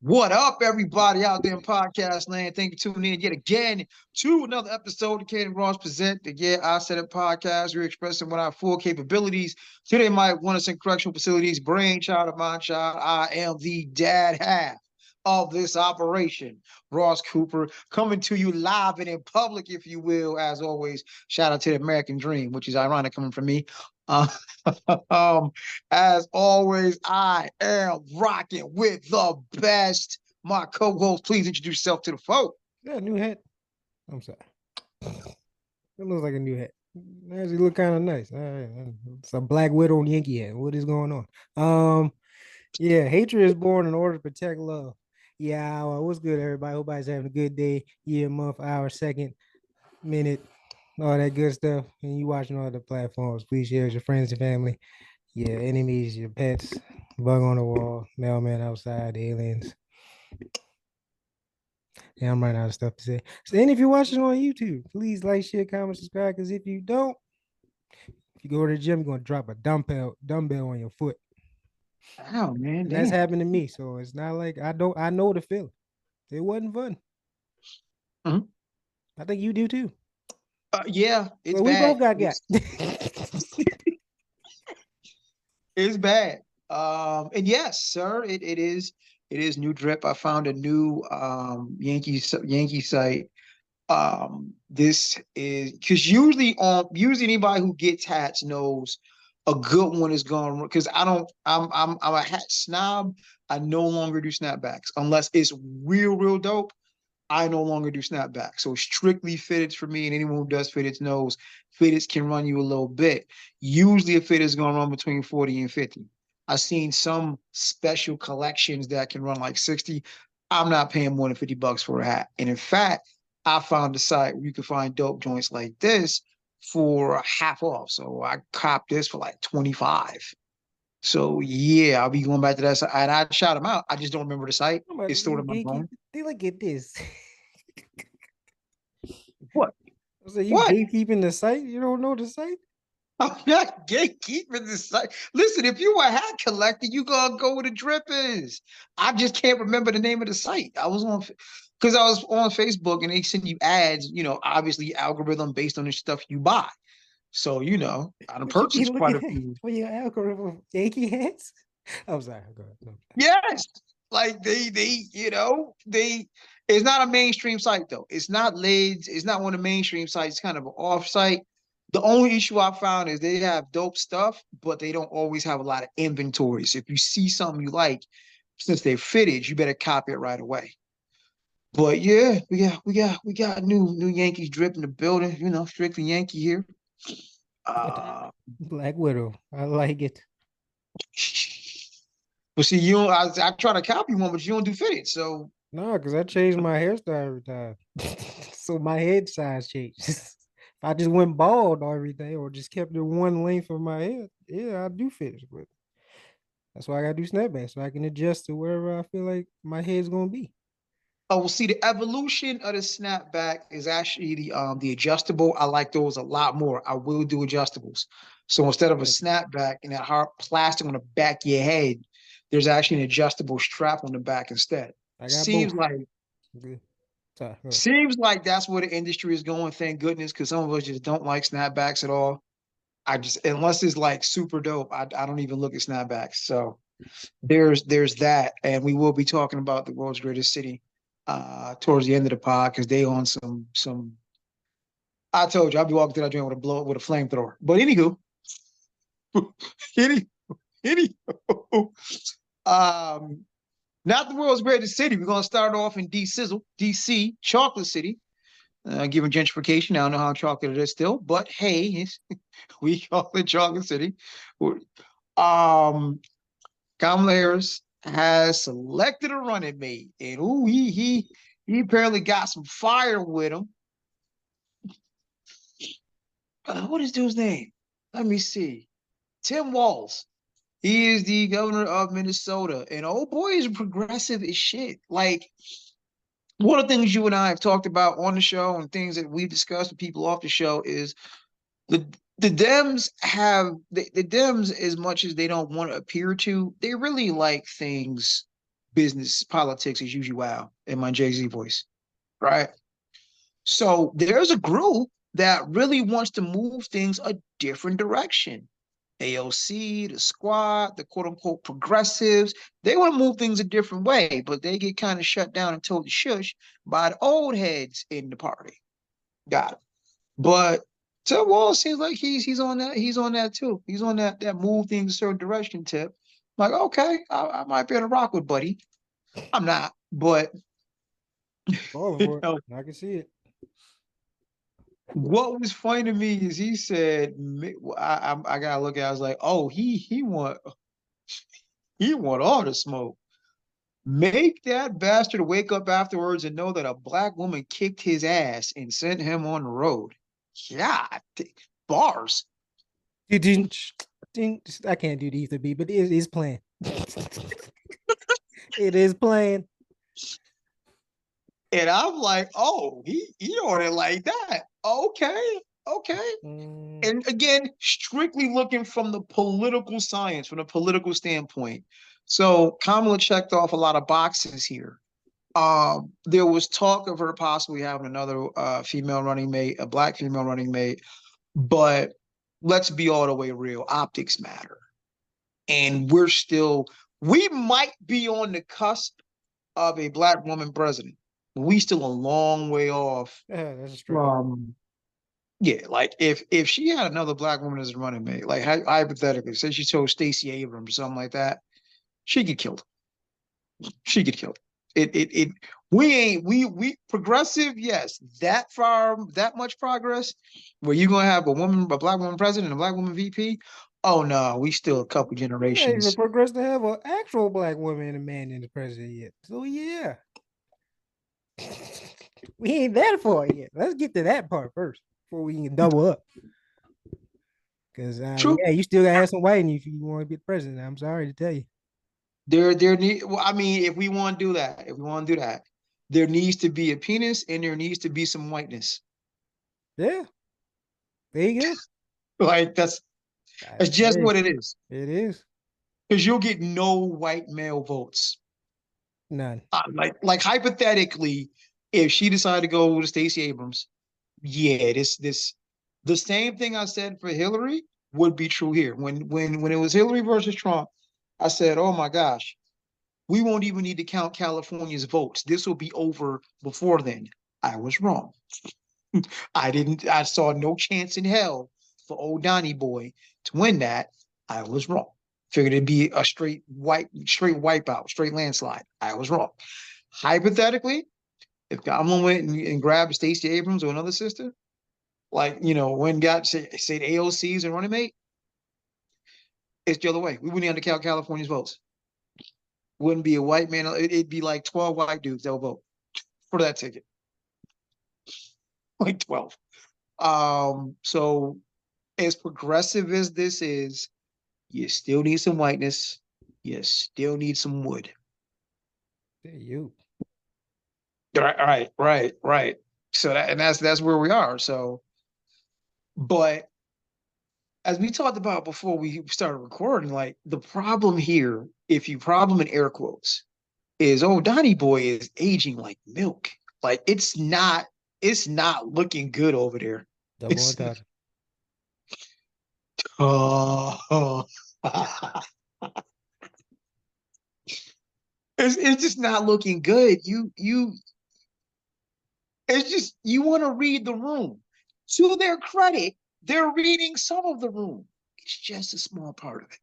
What up, everybody out there in podcast land? Thank you for tuning in yet again to another episode of Kid and Ross Present the Yeah I Said It podcast. We're expressing what our full capabilities. Today might want us in correctional facilities, brainchild of mine child. I am the dad half of this operation. Ross Cooper coming to you live and in public, if you will. As always, shout out to the American Dream, which is ironic coming from me. Uh, um, as always, I am rocking with the best. My co-host, please introduce yourself to the folk. Yeah, new hat. I'm sorry. It looks like a new hat. It actually look kind of nice. All right. It's a Black Widow and Yankee hat. What is going on? Yeah, hatred is born in order to protect love. Yeah, well, what's good, everybody? Hope everybody's having a good day, year, month, hour, second, minute, all that good stuff. And you watching all the platforms. Please share with your friends and family, your enemies, your pets, bug on the wall, mailman outside, aliens. Yeah, I'm running out of stuff to say. So, and if you're watching on YouTube, please like, share, comment, subscribe. Because if you don't, if you go to the gym, you're gonna drop a dumbbell on your foot, Oh man, and that's damn. happened to me. So it's not like I don't. I know the feeling. It wasn't fun. Mhm. I think you do too. Yeah, it's So we bad. both got. It's bad. And yes, sir, it is new drip. I found a new Yankee site. This is because usually anybody who gets hats knows a good one is going because I'm a hat snob. I no longer do snapbacks unless it's real dope. I no longer do snapbacks. So strictly fitteds for me, and anyone who does fitteds knows fitteds can run you a little bit. Usually a fit is going to run between 40 and 50. I've seen some special collections that can run like 60. I'm not paying more than $50 for a hat. And in fact, I found a site where you can find dope joints like this for half off. So I copped this for like 25. So yeah, I'll be going back to that site. And I shout them out. I just don't remember the site. I'm about It's to stored say, in my gatekeep. phone. They look at this. What? I say you What? gatekeeping the site. You don't know the site. I'm not gatekeeping this site. Listen, if you a hat collector, you gonna go where the drip is. I just can't remember the name of the site. I was on because I was on Facebook and they send you ads, obviously algorithm based on the stuff you buy. So, I done But you be purchased quite looking a at few. for your algorithm Yankee hats. I'm sorry. Go ahead. No. Yes. Like they it's not a mainstream site though. It's not lids, it's not one of the mainstream sites, it's kind of an off site. The only issue I found is they have dope stuff, but they don't always have a lot of inventory. So if you see something you like, since they're fitted, you better copy it right away. But yeah, we got new Yankees drip in the building, strictly Yankee here. Uh Black Widow. I like it. but see, I try to copy one, but you don't do fitted. So No, because I changed my hairstyle every time. So my head size changed. If I just went bald or everything or just kept the one length of my head, yeah, I do fit. But that's why I gotta do snapback so I can adjust to wherever I feel like my head's gonna be. oh, well, see, the evolution of the snapback is actually the adjustable. I like those a lot more. I will do adjustables. So instead of a snapback and that hard plastic on the back of your head, there's actually an adjustable strap on the back instead. I got Seems both. like Good. Sorry, go ahead. seems like that's where the industry is going. Thank goodness, because some of us just don't like snapbacks at all. I just unless it's like super dope, I don't even look at snapbacks. So there's that, and we will be talking about the world's greatest city towards the end of the pod because they on some. I told you I'll be walking through that joint with a blow with a flamethrower. But anywho, any anywho, um, not the world's greatest city. We're gonna start off in DC, Chocolate City. Given gentrification, I don't know how chocolate it is still, but hey, we call it Chocolate City. Um, Kamala Harris has selected a running mate, and ooh, he apparently got some fire with him. What is dude's name? Let me see. Tim Walz. He is the governor of Minnesota, and oh boy, is progressive as shit. Like one of the things you and I have talked about on the show, and things that we've discussed with people off the show, is the the Dems have the Dems as much as they don't want to appear to, they really like things business politics is usually wild in my Jay-Z voice, right? So there's a group that really wants to move things a different direction. AOC, the squad, the quote unquote progressives, they want to move things a different way, but they get kind of shut down and told to shush by the old heads in the party. Got it. But to Wall seems like he's on that too. He's on that move things a certain direction tip. Like, okay, I might be able to rock with Buddy. I'm not, but Falling you for it. know, I can see it. what was funny to me is he said, I gotta look at. I was like, oh, he want all the smoke. Make that bastard wake up afterwards and know that a black woman kicked his ass and sent him on the road. Yeah, bars. I can't do the Ether beat, but it is playing. It is playing. And I'm like, oh, he on it like that. Okay, okay. And again, strictly looking from the political science, from a political standpoint. So Kamala checked off a lot of boxes here. There was talk of her possibly having another female running mate, a black female running mate, but let's be all the way real. Optics matter. And we might be on the cusp of a black woman president. We still a long way off Yeah, that's a stretch. from yeah, like if she had another black woman as a running mate, like hypothetically, say she chose Stacey Abrams or something like that, she get killed. She get killed. It we ain't we progressive, yes, that far, that much progress, where you're gonna have a black woman president, a black woman VP. Oh no, we still a couple We're not even generations. progressed to have an actual black woman and a man in the president yet. So yeah. We ain't that far yet. Let's get to that part first before we can double up. Because True. yeah, you still gotta have some white in you if you want to be the president. I'm sorry to tell you. There need well, I mean, if we want to do that, there needs to be a penis and there needs to be some whiteness. Yeah, there you go. Like that's just Hey, what it is. it is Because you'll get no white male votes. none. Like hypothetically, if she decided to go to Stacey Abrams, yeah, this the same thing I said for Hillary would be true here. When it was Hillary versus Trump, I said, oh my gosh, we won't even need to count California's votes. This will be over before then. I was wrong. I saw no chance in hell for old Donnie boy to win that. I was wrong. Figured it'd be a straight wipeout, straight landslide. I was wrong. Hypothetically, if Kamala went and grabbed Stacey Abrams or another sister, like when got say AOC's and running mate, it's the other way. We wouldn't have to count California's votes. Wouldn't be a white man. It'd be like 12 white dudes that will vote for that ticket. Like 12. So as progressive as this is, you still need some whiteness. You still need some wood. Hey, you. Right. So that's where we are. So, but as we talked about before we started recording, like the problem here, if you problem in air quotes, is oh Donnie Boy is aging like milk. Like it's not looking good over there. Double It's entendre. oh, it's just not looking good. You it's just you want to read the room. To their credit, they're reading some of the room. It's just a small part of it.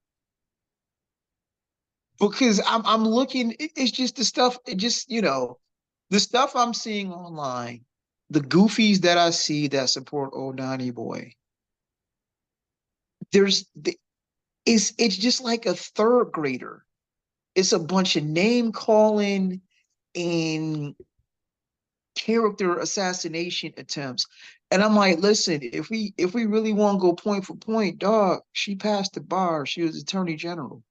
Because I'm looking, it's just the stuff, it just, the stuff I'm seeing online, the goofies that I see that support old Donnie Boy, there's it's just like a third grader. It's a bunch of name calling and character assassination attempts. And I'm like, listen, if we really want to go point for point, dog, she passed the bar. She was attorney general.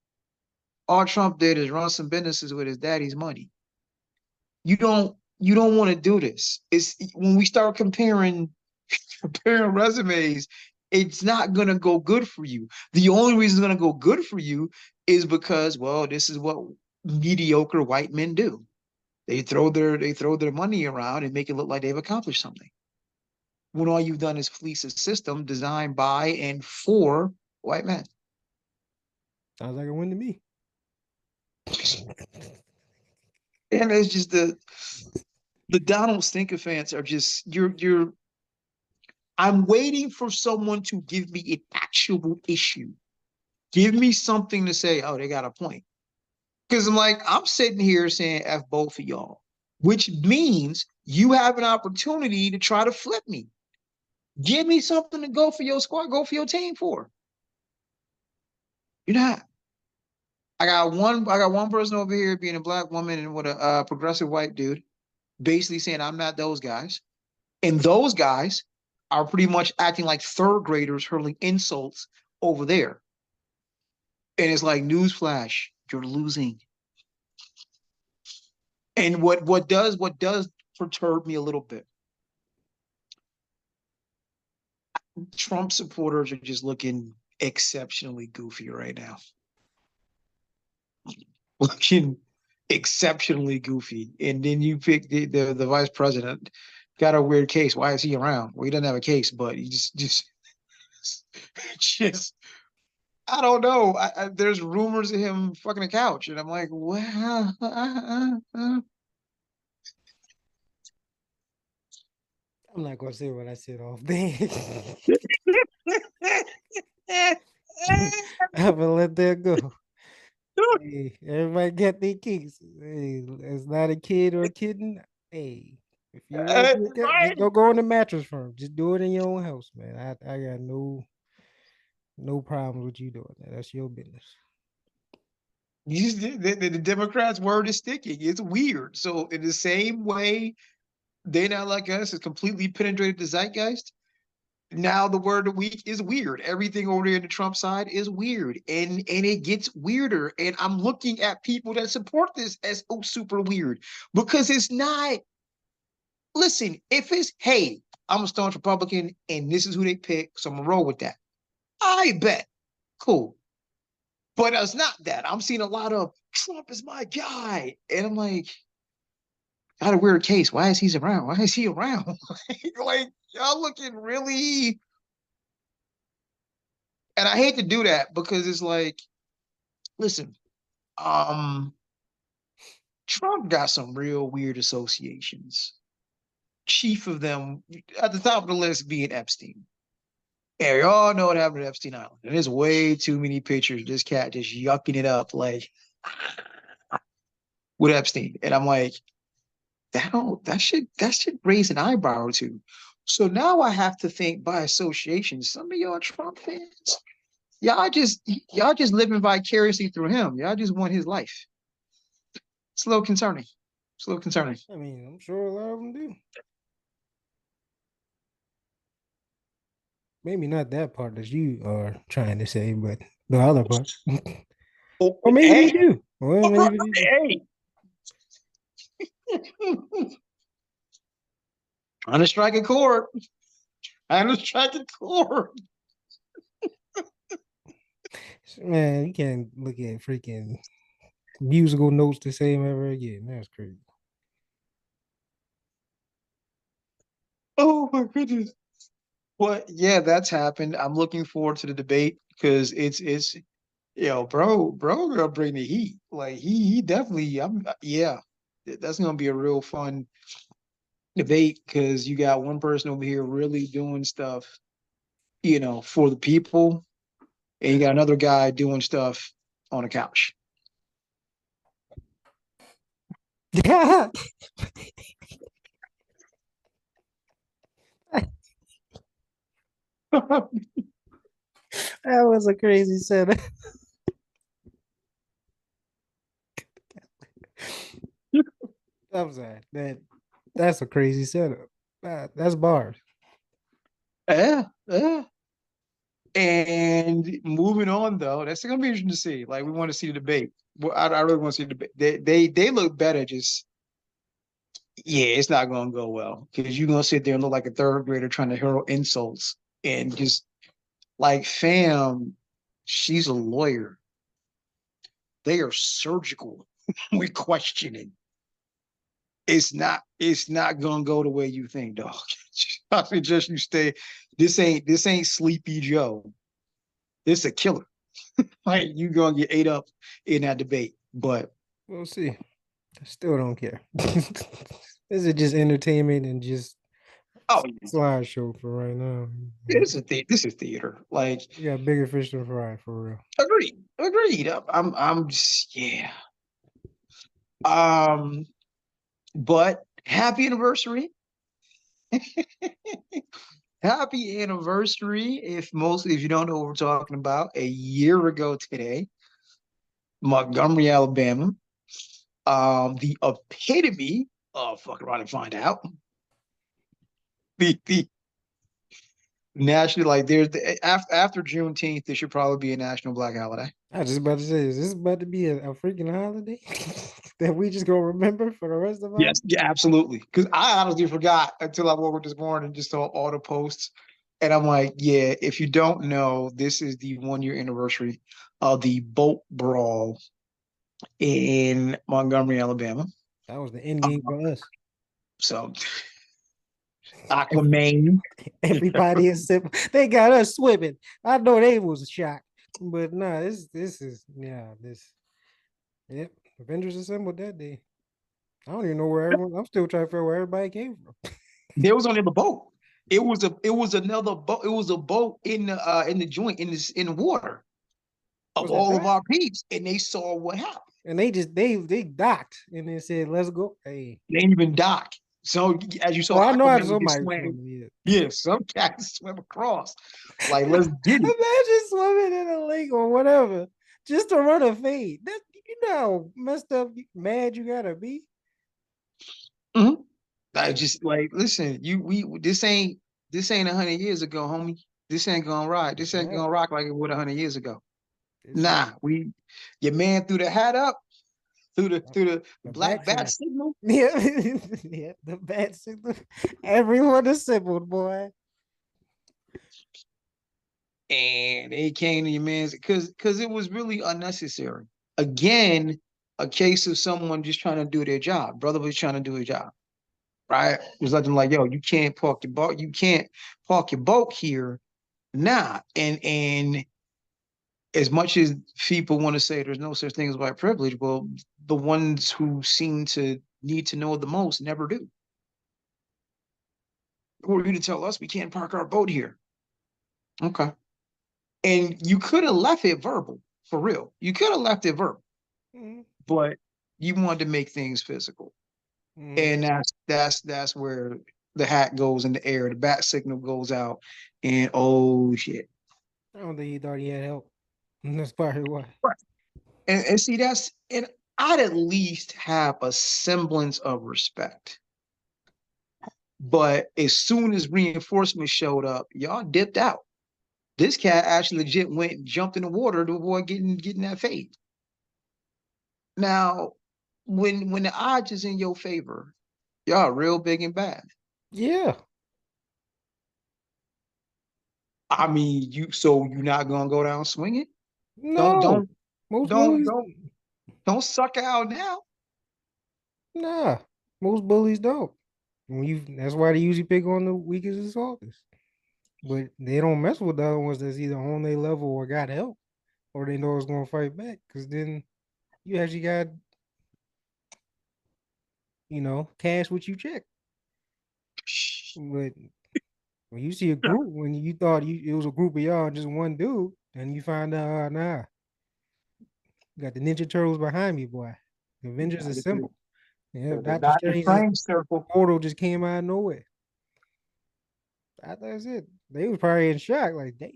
All Trump did is run some businesses with his daddy's money. You don't want to do this. It's when we start comparing resumes, it's not gonna go good for you. The only reason it's gonna go good for you is because, well, this is what mediocre white men do. They throw their money around and make it look like they've accomplished something. When all you've done is fleece a system designed by and for white men. Sounds like a win to me. And it's just the Donald sycophants are just you're I'm waiting for someone to give me an actual issue. Give me something to say, oh, they got a point. Because I'm sitting here saying F both of y'all, which means you have an opportunity to try to flip me. Give me something to go for your squad, go for your team for. You're not. I got one person over here being a black woman and with a progressive white dude, basically saying I'm not those guys. And those guys are pretty much acting like third graders hurling insults over there. And it's like, newsflash, you're losing. And what does perturb me a little bit, Trump supporters are just looking exceptionally goofy right now. Looking exceptionally goofy. And then you pick the vice president, got a weird case. Why is he around? Well, he doesn't have a case, but he just I don't know. There's rumors of him fucking a couch, and I'm like, wow. I'm not gonna say what I said off there. I'm gonna let that go. Hey, everybody got their kinks. Hey, it's not a kid or a kitten. Hey, if you want to get that, just Right? go in the mattress firm. Just do it in your own house, man. I got no problems with you doing that. That's your business. The Democrats' word is sticking. It's weird. So in the same way, they not like us has completely penetrated the zeitgeist. Now the word of the week is weird. Everything over there in the Trump side is weird, and it gets weirder. And I'm looking at people that support this as oh super weird because it's not. Listen, if it's hey, I'm a staunch Republican and this is who they pick, so I'm gonna roll with that. I bet, cool. But it's not that. I'm seeing a lot of Trump is my guy, and I'm like, got a weird case. Why is he around? Why is he around? Like y'all looking really. And I hate to do that because it's like, listen, um, Trump got some real weird associations. Chief of them at the top of the list being Epstein. And we all know what happened at Epstein Island. And there's way too many pictures of this cat just yucking it up like with Epstein. And I'm like, that should raise an eyebrow or two. So now I have to think by association, some of y'all Trump fans, y'all just living vicariously through him. Y'all just want his life. It's a little concerning. It's a little concerning. I mean, I'm sure a lot of them do. Maybe not that part that you are trying to say, but the other part. Oh, Or maybe they hey, do. Well, maybe they do. hey. Trying to strike a chord. Trying to strike a chord. Man, you can't look at freaking musical notes the same ever again. That's crazy. Oh my goodness. Well, yeah, that's happened. I'm looking forward to the debate because it's bro gonna bring the heat. Like he definitely yeah. That's gonna be a real fun debate because you got one person over here really doing stuff, for the people, and you got another guy doing stuff on a couch. that was a crazy setup. I'm sorry. That's a crazy setup. That's bars. Yeah, yeah. And moving on though, that's gonna be interesting to see. Like we want to see the debate. Well, I really want to see the debate. They look better. Just yeah, it's not gonna go well because you're gonna sit there and look like a third grader trying to hurl insults and just like, fam, she's a lawyer. They are surgical. we're questioning. It's not gonna go the way you think, dog. I suggest you stay. This ain't Sleepy Joe. This a killer. Like you gonna get ate up in that debate. But We'll see. I still don't care. This is just entertainment and just oh, slideshow for right now. this is theater. Like We got bigger fish to fry for real. agreed. I'm just yeah. Um, but happy anniversary. Happy anniversary. If you don't know what we're talking about, a year ago today, Montgomery, Alabama, the epitome of fuck around and find out. The national like there's after Juneteenth, there should probably be a national black holiday. I was just about to say, is this about to be a freaking holiday that we just gonna remember for the rest of our? Yes, yeah, absolutely. Because I honestly forgot until I woke up this morning and just saw all the posts. And I'm like, yeah, if you don't know, this is the 1 year anniversary of the boat brawl in Montgomery, Alabama. That was the end game Um, for us. so Aquaman. Everybody is simple. They got us swimming. I know they was shocked, but nah, this is yeah this. Yep, Avengers assembled that day. I don't even know where everyone. I'm still trying to figure out where everybody came from. There was only the boat. It was another boat. It was a boat in the joint in the water of Was it all of that? our peeps, and they saw what happened. And they just they docked and they said, "Let's go." Hey, They didn't even dock. So as you saw well, I know how Aquaman, he somebody was swam. swimming. Yeah. Yeah, some cats swim across. Like, let's get it. Imagine swimming in a lake or whatever just to run a fade. That you know how messed up, mad you gotta be. Mhm. I Yeah, just like listen. We this ain't 100 years ago, homie. This ain't gonna rock. This ain't yeah. gonna rock like it would 100 years ago. This is Nah, your man threw the hat up through the the black back bat signal. signal, Yeah, yeah, the bad signal. Everyone assembled, boy. and they came to your man's because it was really unnecessary. Again, a case of someone just trying to do their job. Brother was trying to do his job, right? It was like, yo, you can't park your boat. You can't park your boat here. Nah, and as much as people want to say there's no such thing as white privilege, well, the ones who seem to need to know the most never do. Who are you to tell us we can't park our boat here? Okay. And you could have left it verbal, for real. You could have left it verbal, Mhm, but you wanted to make things physical. mhm. And that's where the hat goes in the air, the bat signal goes out, and oh shit. I don't think he thought he had help. And that's probably why. Right. And see, and I'd at least have a semblance of respect. But as soon as reinforcements showed up, y'all dipped out. This cat actually legit went and jumped in the water to avoid getting that fade. Now, when the odds is in your favor, y'all real big and bad. Yeah. I mean, you're not gonna go down swinging. Don't No. don't Most don't bullies, don't don't suck out now. nah. Most bullies don't. That's why they usually pick on the weakest and softest. But they don't mess with the other ones that's either on their level or got help, or they know it's gonna fight back. Cause then you actually got, cash what you check. But when you see a group, when you thought it was a group of y'all, just one dude, and you find out, nah, you got the Ninja Turtles behind me, boy. The Avengers assemble. Yeah, The Doctor Doctor Strange's Strange circle. portal just came out of nowhere. That's it. They was probably in shock, like, damn,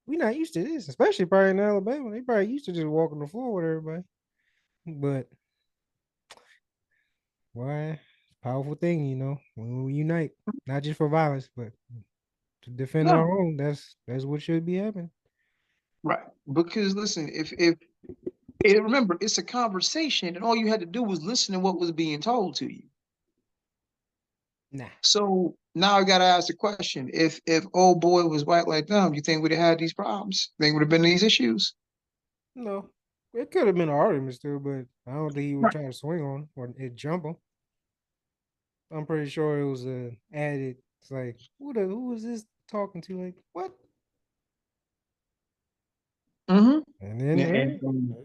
we not used to this, especially probably in Alabama. They probably used to just walking the floor with everybody. But why? It's a powerful thing, when we unite, not just for violence, but to defend No, our own. That's what should be happening. right. Because listen, remember, it's a conversation, and all you had to do was listen to what was being told to you. Nah, So now I gotta ask the question: if old boy was white like them, you think we'd have had these problems? Think would have been these issues? no. It could have been an argument still, but I don't think he would Right. try to swing on or jump him. I'm pretty sure it was a added. It's like who was this talking to? Like what? Mm-hmm. And then And,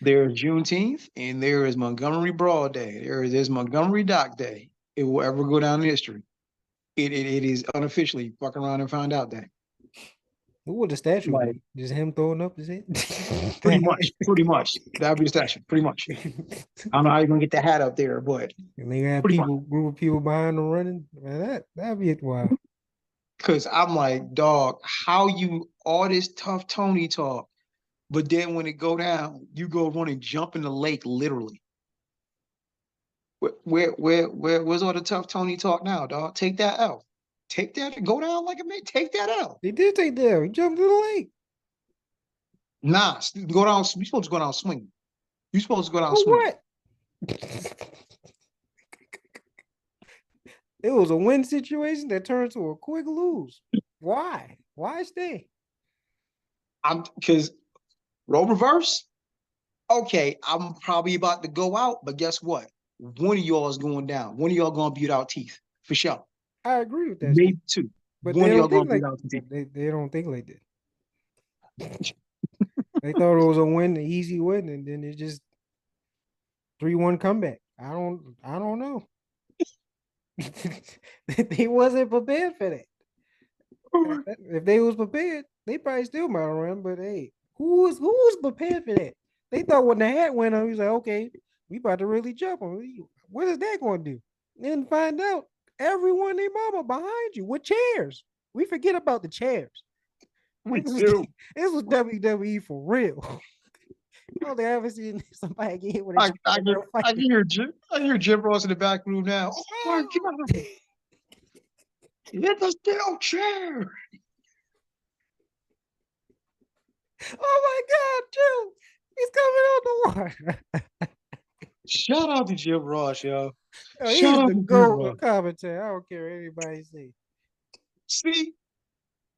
there's Juneteenth, and there is Montgomery Brawl Day. There's Montgomery Dock Day. It will ever go down in history. It is unofficially fuck around and find out day. what would the statue Like be? Just him throwing up his head? pretty much, pretty much. That'd be the statue, pretty much. I don't know how you're gonna get the hat up there, but And they got pretty much. group of people behind them running. Man, that'd be it. Wow. Cause I'm like, dog, how you all this tough Tony talk, but then when it go down, you go run and jump in the lake, literally. Where's all the tough Tony talk now, dog? Take that L. Take that, go down like a man. Take that L. They did take that. He jumped in the lake. Nah, go down. You supposed to go down swinging. You supposed to go down For swinging. what? It was a win situation that turned to a quick lose. Why? Why stay? I'm because role reverse. Okay, I'm probably about to go out, but guess what? One of y'all is going down. One of y'all gonna beat out teeth for sure. I agree with that, Steve. Maybe two. But One they of y'all don't gonna think beat like out teeth. they don't think like that. They thought it was a win, an easy win, and then it just 3-1 comeback. I don't know. They wasn't prepared for that. If they was prepared, they probably still might run. But hey, who was prepared for that? They thought when the hat went on, he was like, okay, we about to really jump on. What is that going to do? Then find out everyone they mama behind you with chairs. We forget about the chairs. We This was do. this was WWE for real. I don't think I ever seen somebody get hit with a I, chair I, in a hear, real fight. I hear Jim Ross in the back room now. Oh my God. Hit the steel chair. Oh my God, Jim! He's coming out the water. Shout out to Jim Ross, yo. Yo, Shout he's out the to Jim GOAT Ross. of commentary. I don't care what anybody say. See?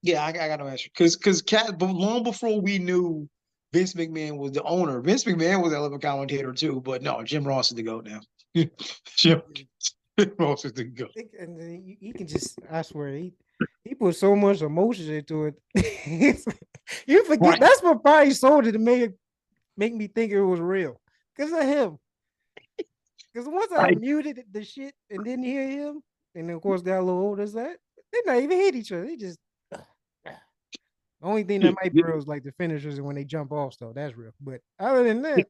Yeah, I got no answer. Because long before we knew Vince McMahon was the owner, Vince McMahon was a hell of a commentator too. But no, Jim Ross is the GOAT now. Jim, Jim Ross is the GOAT. And then he can just, I swear, he put so much emotion into it. You forget Right. that's what probably sold it to make me think it was real. Because of him. Because once I Right. muted the shit and didn't hear him, and then of course got a little older as that, they not even hit each other. They just the only thing that might be real is like the finishers and when they jump off stuff. That's real. But other than that,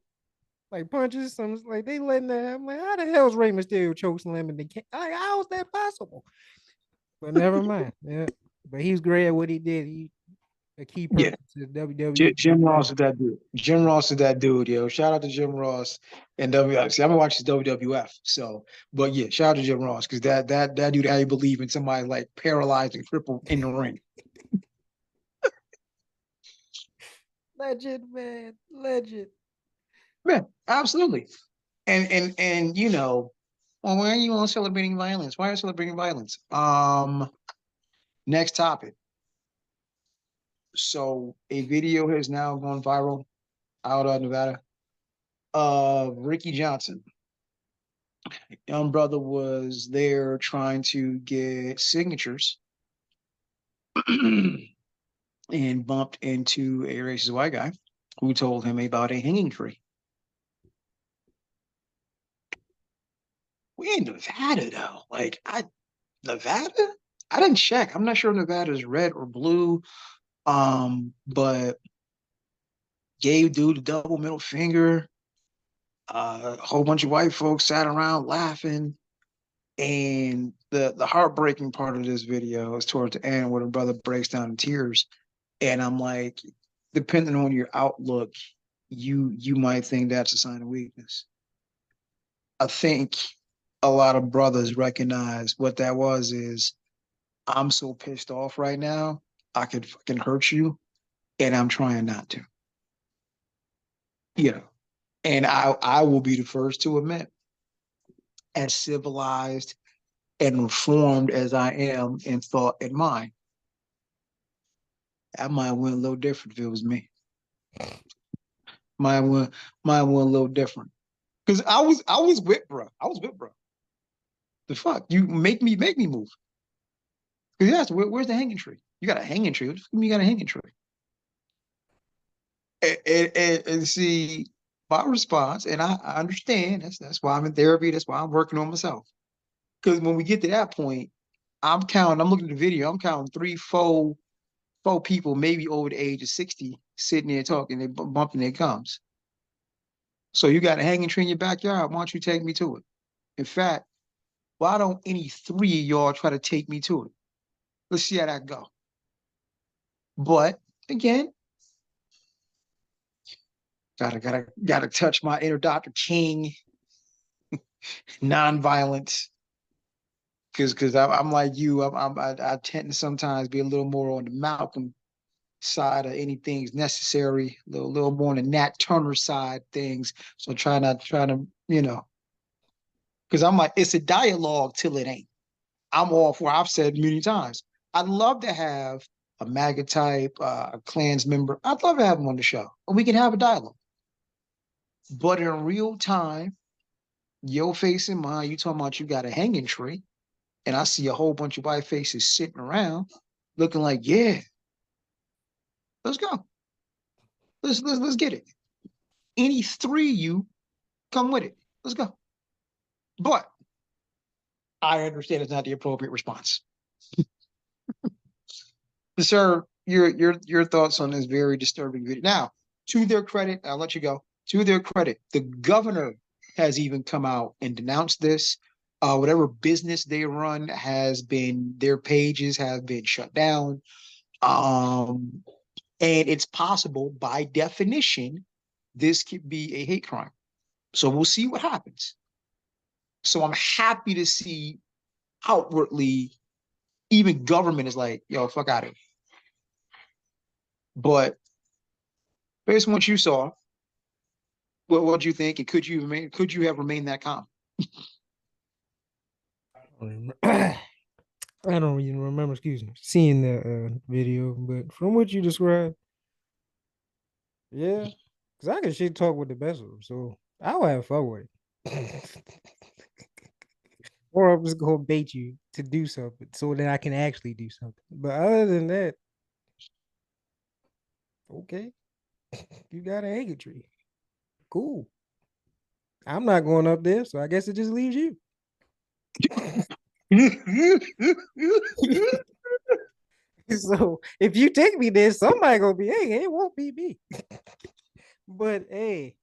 like punches, some like they letting that happen. Like, how the hell is Rey Mysterio chokeslam and they can't like how is that possible? But never mind. Yeah. But he's great at what he did. He a key Yeah. person to WWE. Jim Ross is that dude. Jim Ross is that dude, yo. Shout out to Jim Ross and WWF. See, I'm gonna watch his WWF. So, but yeah, shout out to Jim Ross because that dude, I believe in somebody like paralyzed and crippled in the ring. Legend, man. Legend. Man, absolutely. And well, why are you all celebrating violence? Why are you celebrating violence? Next topic. So a video has now gone viral out of Nevada of Ricky Johnson. Young brother was there trying to get signatures and bumped into a racist white guy who told him about a hanging tree. We in Nevada though. Nevada? I didn't check. I'm not sure if Nevada is red or blue. But gave dude a double middle finger. A whole bunch of white folks sat around laughing. And the heartbreaking part of this video is towards the end where the brother breaks down in tears. And I'm like, depending on your outlook, you might think that's a sign of weakness. I think a lot of brothers recognize what that was is I'm so pissed off right now, I could fucking hurt you, and I'm trying not to. And I will be the first to admit, as civilized and reformed as I am in thought and mind, I might have went a little different if it was me. Mine went mine went a little different. Because I was with bro. I was with bro. The fuck? You make me move. Because yes, where's the hanging tree? You got a hanging tree. What the fuck you got a hanging tree? And see my response, and I understand that's why I'm in therapy, that's why I'm working on myself. Because when we get to that point, I'm looking at the video, I'm counting three, four people, maybe over the age of 60, sitting there talking, they bumping their gums. So you got a hanging tree in your backyard. Why don't you take me to it? In fact, why don't any three of y'all try to take me to it? Let's see how that go. But again, gotta touch my inner Dr. King, nonviolence. Because I'm like you, I tend to sometimes be a little more on the Malcolm side of anything's necessary, a little more on the Nat Turner side things. So try to, because I'm like, it's a dialogue till it ain't. I'm all for, I've said many times, I'd love to have a MAGA type, a Klans member. I'd love to have them on the show and we can have a dialogue. But in real time, your face in mine, you talking about you got a hanging tree, and I see a whole bunch of white faces sitting around looking like, yeah, let's go. Let's get it. Any three of you come with it. Let's go. But I understand it's not the appropriate response. Sir, your thoughts on this very disturbing video. Now, to their credit, I'll let you go. To their credit, the governor has even come out and denounced this. Whatever business they run has been, their pages have been shut down. Um, and it's possible, by definition, this could be a hate crime. So we'll see what happens. So I'm happy to see outwardly, even government is like, yo, fuck out of it. But based on what you saw, what do you think? And could you have remained that calm? I don't even remember, excuse me, seeing the video, but from what you described, yeah, because I can shit talk with the best of them, so I'll have fun with it. Or I'm just gonna bait you to do something so that I can actually do something. But other than that, okay, you got a hanging tree. Cool. I'm not going up there, so I guess it just leaves you. So if you take me there, somebody gonna be, hey, it won't be me. But hey,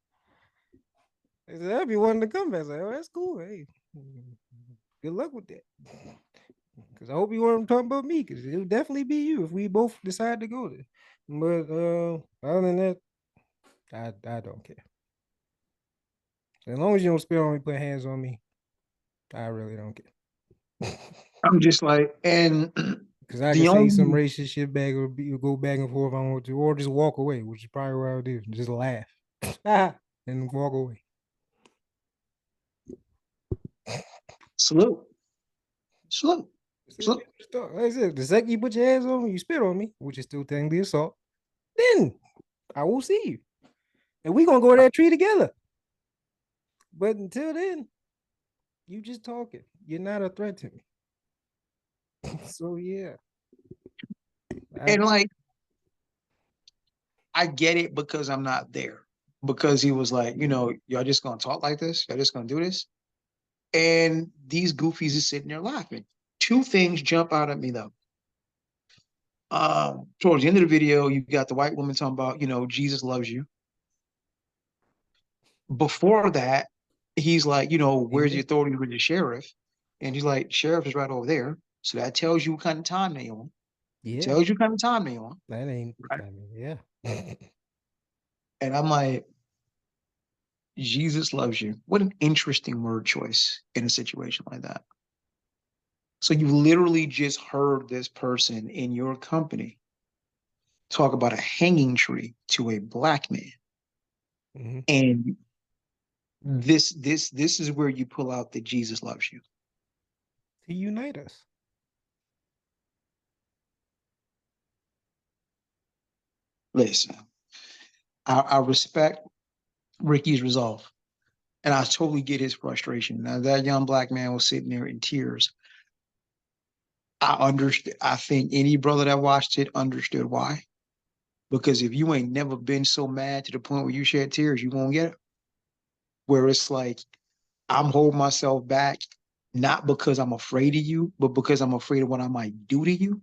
that'd be one to come back. Like, oh, that's cool. Hey, good luck with that. Because I hope you weren't talking about me, because it'll definitely be you if we both decide to go there. But other than that, I don't care. As long as you don't spill on me, put hands on me, I really don't care. I'm just like, and Because I can the say some only racist shit back or go back and forth if I want to, or just walk away, which is probably what I would do. Just laugh and walk away. salute, salute, salute. Like I said, the second you put your hands on me, you spit on me, which is still technically assault, then I will see you. And we're going to go to that tree together. But until then, you just talking. You're not a threat to me. So, yeah. And like, I get it because I'm not there. Because he was like, y'all just gonna talk like this? Y'all just gonna do this? And these goofies are sitting there laughing. Two things jump out at me though. Towards the end of the video, you got the white woman talking about, Jesus loves you. Before that, he's like, where's the Amen. authority with the sheriff? And he's like, sheriff is right over there. So that tells you what kind of time they on. It Yeah. tells you what kind of time they on. That ain't, Right. I mean, yeah. And I'm like, Jesus loves you. What an interesting word choice in a situation like that. So you literally just heard this person in your company talk about a hanging tree to a black man. Mhm. And this is where you pull out that Jesus loves you. To unite us. Listen, I respect Ricky's resolve. And I totally get his frustration. Now that young black man was sitting there in tears. I understand. I think any brother that watched it understood why. Because if you ain't never been so mad to the point where you shed tears, you won't get it. Where it's like I'm holding myself back, not because I'm afraid of you, but because I'm afraid of what I might do to you.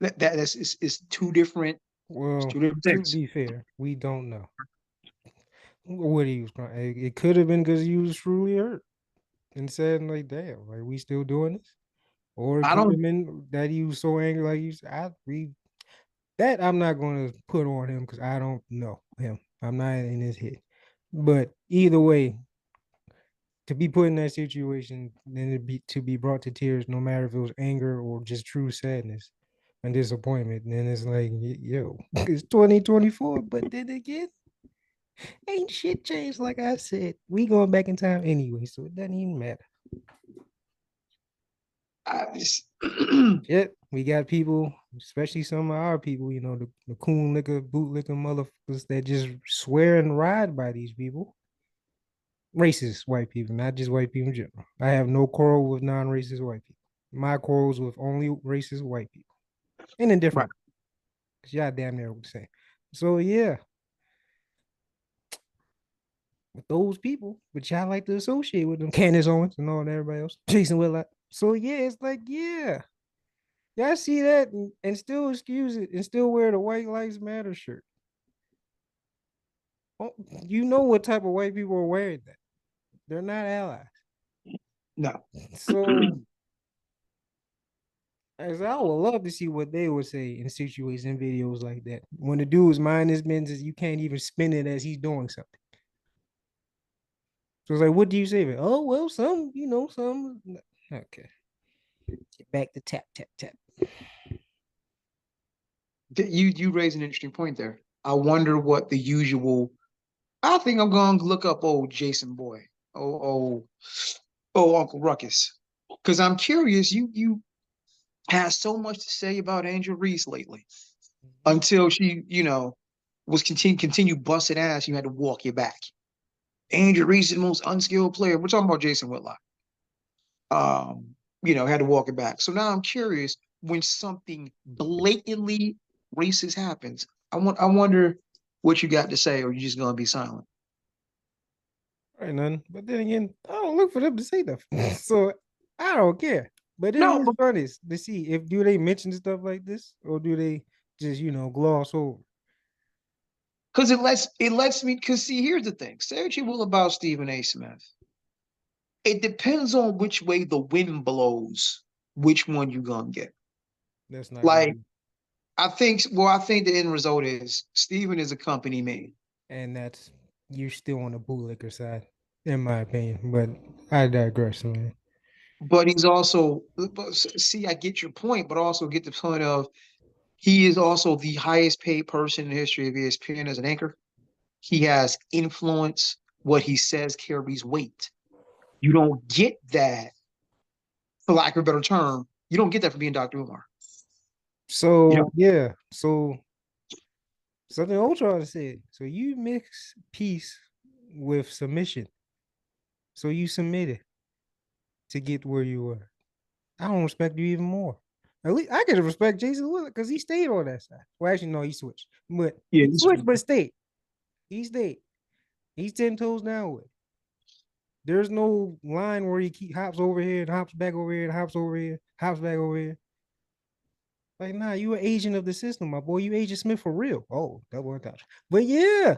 That's it's two different. It's Well, two different to things. be fair, we don't know what he was crying. It could have been because he was truly hurt and said, like, damn, like we still doing this. Or it I could have don't. been that he was so angry, like you said. That I'm not going to put on him because I don't know him. I'm not in his head. But either way, to be put in that situation, then to be brought to tears, no matter if it was anger or just true sadness and disappointment, then it's like, yo, it's 2024. But then again, ain't shit changed. Like I said, we going back in time anyway, so it doesn't even matter. I just, Yet we got people, especially some of our people, the coon liquor, boot liquor motherfuckers that just swear and ride by these people. Racist white people, not just white people in general. I have no quarrel with non-racist white people. My quarrels with only racist white people. And in right. different, because y'all damn near the same. So yeah, with those people, but y'all like to associate with them, Candace Owens and all and everybody else, Jason Whitlock. So yeah, it's like, yeah. Y'all see that and still excuse it and still wear the White Lives Matter shirt. Oh, you know what type of white people are wearing that. They're not allies. No. So as I would love to see what they would say in situations and videos like that. When the dude's mind is business, you can't even spin it as he's doing something. So it's like, what do you say? Oh, well, some. Okay. Get back to tap, tap, tap. You raise an interesting point there. I wonder what the usual. I think I'm going to look up old Jason Boy. Oh, Uncle Ruckus. Because I'm curious. You has so much to say about Angel Reese lately. Until she, was continue busting ass, you had to walk your back. Angel Reese is the most unskilled player. We're talking about Jason Whitlock. Had to walk it back. So now I'm curious when something blatantly racist happens. I wonder what you got to say, or you just gonna be silent. Right, none. But then again, I don't look for them to say that. So I don't care. But it No, is funny to see if do they mention stuff like this or do they just gloss over. because it lets me. Because see, here's the thing. Say what you will about Stephen A. Smith. It depends on which way the wind blows, which one you gonna get. That's not gonna Like be, I think the end result is Stephen is a company man. and that's you're still on the bootlicker side, in my opinion. But I digress, man. But he's also see, I get your point, but also get the point of he is also the highest paid person in the history of ESPN as an anchor. He has influence. What he says carries weight. You don't get that, for lack of a better term, you don't get that from being Dr. Umar. You know, So yeah, so something Ultron said. So you mix peace with submission. So you submitted to get where you were. I don't respect you even more. At least I can respect Jason Williams because he stayed on that side. Well, actually, no, he switched. But yeah, he switched, but stayed. He stayed. He's 10 toes down with. There's no line where he keep hops over here and hops back over here and hops over here, hops back over here. Like, nah, you an agent of the system, my boy. You Agent Smith for real. Oh, double entendre. But yeah,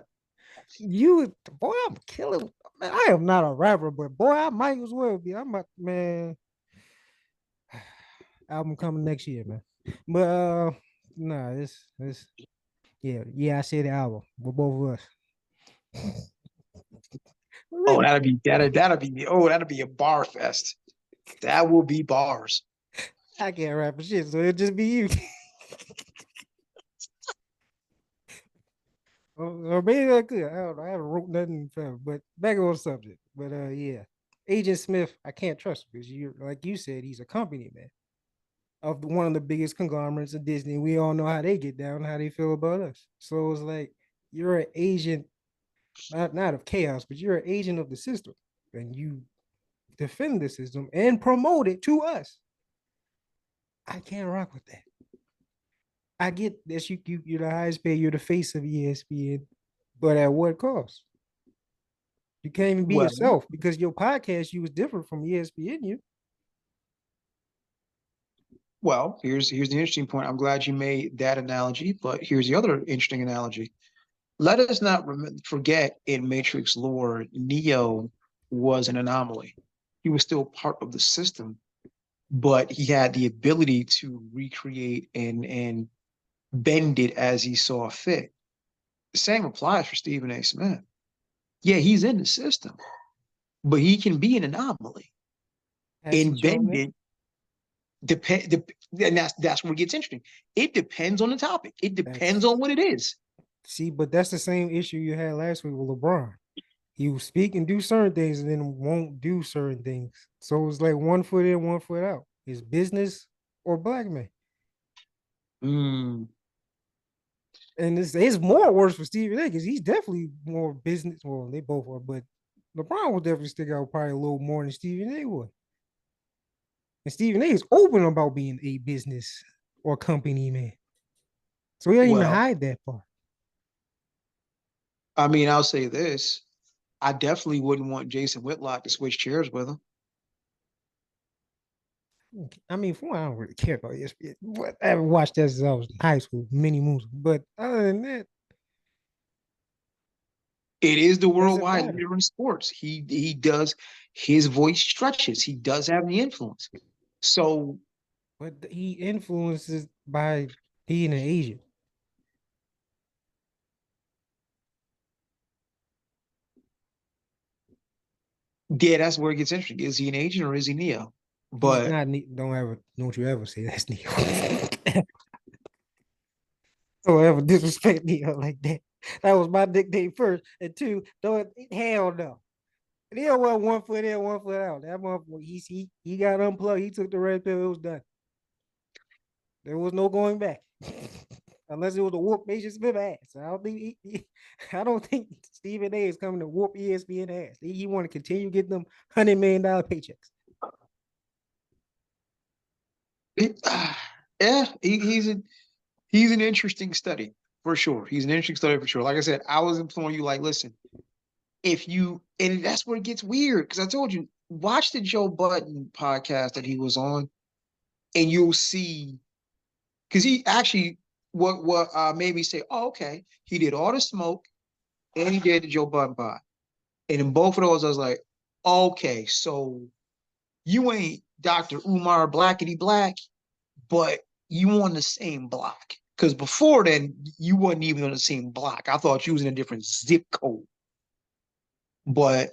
you boy, I'm killing. Man, I am not a rapper, but boy, I might as well be. I'm a man. Album coming next year, man. But nah, this yeah, I said the album with both of us. oh, Really, that'll be a bar fest. That will be bars. I can't rap for shit, so it'll just be you. Or maybe I could. I don't know. I haven't wrote nothing forever. But back on subject. But yeah. Agent Smith, I can't trust because you like you said, he's a company man of one of the biggest conglomerates of Disney. We all know how they get down, how they feel about us. So it's like you're an agent not of chaos, but you're an agent of the system, and you defend the system and promote it to us. I can't rock with that. I get that you're the highest paid, you're the face of ESPN, but at what cost? You can't even be Well, yourself because your podcast you was different from ESPN. You here's the interesting point. I'm glad you made that analogy, but here's the other interesting analogy. Let us not forget in Matrix lore, Neo was an anomaly. He was still part of the system, but he had the ability to recreate and bend it as he saw fit. The same applies for Stephen A. Smith. Yeah, he's in the system, but he can be an anomaly has he and shown bend that? it. And that's where it gets interesting. It depends on the topic. It depends That's on what it is. see, but that's the same issue you had last week with LeBron. He will speak and do certain things and then won't do certain things. So it's like 1 foot in, 1 foot out. Is business or black man. Mm, And it's more worse for Stephen A because he's definitely more business. Well, they both are, but LeBron will definitely stick out probably a little more than Stephen A would. And Stephen A is open about being a business or company man. So he don't even well, hide that part. I mean, I'll say this. I definitely wouldn't want Jason Whitlock to switch chairs with him. I mean, for one, I don't really care about ESPN. But I haven't watched that since I was in high school, many movies. But other than that, It is the doesn't worldwide matter. leader in sports. He does his voice stretches. He does have the influence. So But he influences by being an agent. yeah, that's where it gets interesting. Is he an agent or is he Neo? He's But not. Don't you ever say that's Neo. Don't ever disrespect Neo like that. That was my nickname first, and two, don't hell no. Neo was 1 foot in, 1 foot out. That motherfucker, he got unplugged. He took the red pill. It was done. There was no going back. Unless it was a whoop Mason Smith ass. I don't think Stephen A is coming to whoop ESPN ass. He want to continue getting them $100 million paychecks. yeah, he's an interesting study for sure. He's an interesting study for sure. Like I said, I was imploring you, like, listen, if you and that's where it gets weird because I told you, watch the Joe Budden podcast that he was on, and you'll see because he actually what made me say, oh, okay, he did all the smoke and he did the Joe Budden pod. And in both of those, I was like, okay, so you ain't Dr. Umar Blackety Black, but you on the same block. Because before then, you wasn't even on the same block. I thought you was in a different zip code. But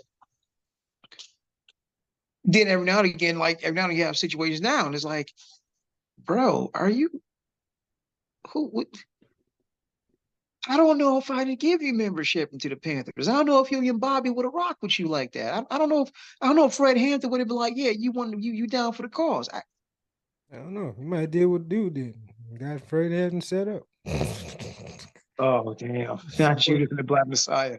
then every now and again, like every now and again, you have situations now, and it's like, bro, are you who? What, I don't know if I'd give you membership into the Panthers. I don't know if you and Bobby would have rocked with you like that. I don't know if Fred Hampton would have been like, yeah, you down for the cause. I don't know. He might deal with dude did. Got Fred hadn't set up. Oh damn! Not but Judas and the Black Messiah.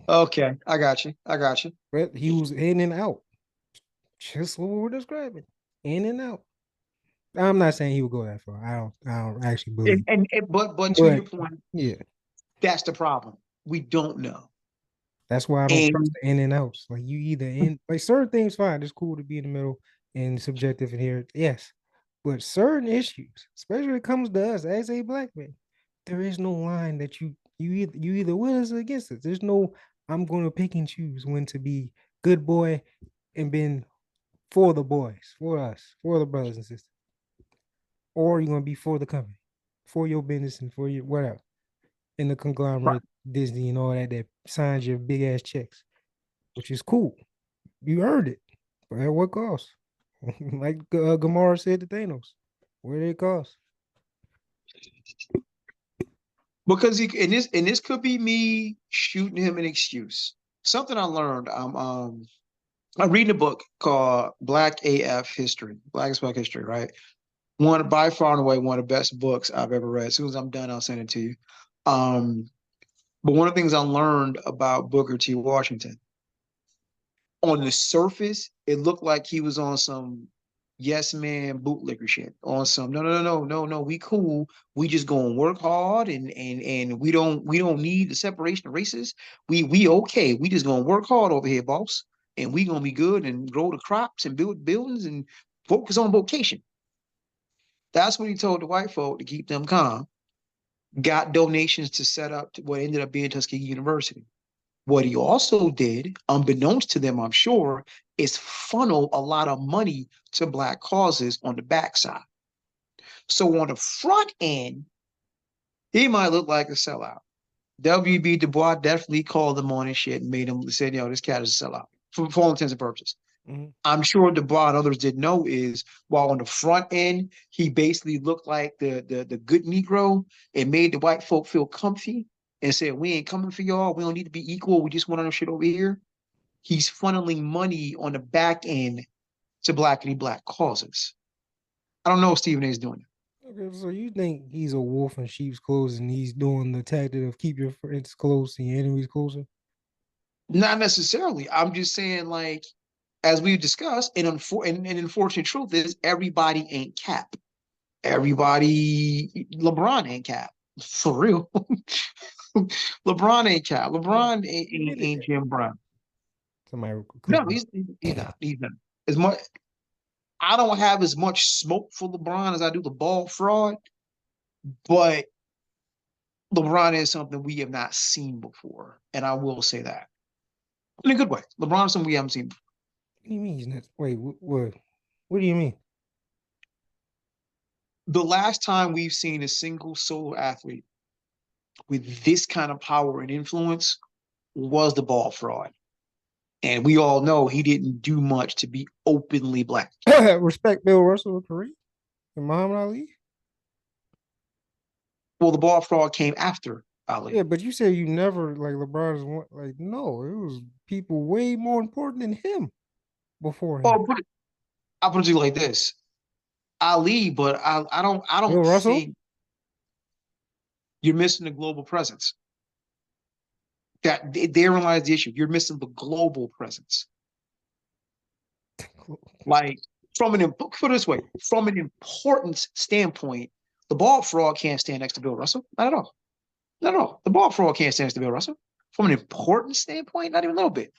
Okay, I got you. I got you. but he was in and out. Just what we're describing. In and out. I'm not saying he would go that far. I don't actually believe. But to your But point, yeah, that's the problem. We don't know. that's why I don't trust And the in and outs. Like you either in like certain things fine. It's cool to be in the middle and subjective in here. Yes. But certain issues, especially when it comes to us as a black man, there is no line that you either with us or against us. There's no I'm gonna pick and choose when to be good boy and been for the boys, for us, for the brothers and sisters. Or you're gonna be for the company, for your business and for your whatever. In the conglomerate, Disney and all that that signs your big ass checks, which is cool. You earned it, but at what cost? Like Gamora said to Thanos, where did it cost? because and this could be me shooting him an excuse. Something I learned. I'm reading a book called Black AF History, Black as Black History, right? One by far and away one of the best books I've ever read. As soon as I'm done, I'll send it to you. Um, But one of the things I learned about Booker T. Washington, on the surface, it looked like he was on some yes man bootlicker shit. On some no. We cool. We just gonna work hard and we don't need the separation of races. We okay. We just gonna work hard over here, boss. And we gonna be good and grow the crops and build buildings and focus on vocation. That's what he told the white folk to keep them calm. Got donations to set up what ended up being Tuskegee University. What he also did, unbeknownst to them, I'm sure, is funnel a lot of money to Black causes on the backside. So on the front end, he might look like a sellout. W.B. Du Bois definitely called him on his shit and made him say, this cat is a sellout for all intents and purposes. Mhm. I'm sure Du Bois and others didn't know is while on the front end, he basically looked like the good Negro and made the white folk feel comfy and said, we ain't coming for y'all. We don't need to be equal. We just want our shit over here. He's funneling money on the back end to black causes. I don't know if Stephen A is doing it. Okay, so you think he's a wolf in sheep's clothes and he's doing the tactic of keep your friends close and your enemies closer? Not necessarily. I'm just saying, like, as we've discussed, and unfortunate truth is everybody ain't Cap. Everybody, LeBron ain't Cap. For real. LeBron ain't Cap. No, LeBron ain't, he ain't, admitted ain't that. Jim Brown. Somebody No, clip it. he's not. He's not. As much I don't have as much smoke for LeBron as I do the ball fraud, but LeBron is something we have not seen before, and I will say that in a good way. LeBron is something we haven't seen before. What do you mean he's not? Wait, what? What do you mean? The last time we've seen a single solo athlete with this kind of power and influence was the ball fraud. And we all know he didn't do much to be openly black. Respect Bill Russell, Kareem, and Muhammad Ali. Well, the ball fraud came after Yeah, Ali. but you said you never like LeBron is one. Like, no, it was people way more important than him before him. Oh, I'll put it to you like this. Ali, but I don't Bill Russell. think you're missing the global presence. That therein lies the issue. You're missing the global presence. Like put it this way, from an importance standpoint, the ball fraud can't stand next to Bill Russell. Not at all. Not at all. The ball fraud can't stand next to Bill Russell. From an importance standpoint, not even a little bit.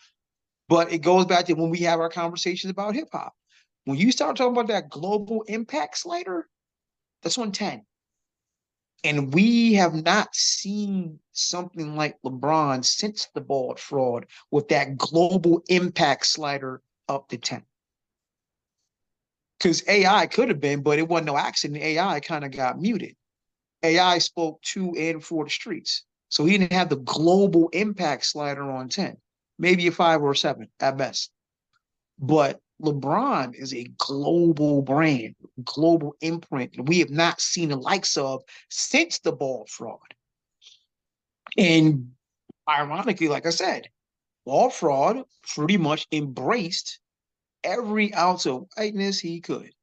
But it goes back to when we have our conversations about hip hop. When you start talking about that global impact slider, that's 110. And we have not seen something like LeBron since the ball fraud with that global impact slider up to 10. Because AI could have been, but it wasn't no accident. AI kind of got muted. AI spoke to and for the streets. So he didn't have the global impact slider on 10, maybe a 5 or a 7 at best. But LeBron is a global brand, global imprint. We have not seen the likes of since the ball fraud. And ironically, like I said, ball fraud pretty much embraced every ounce of whiteness he could.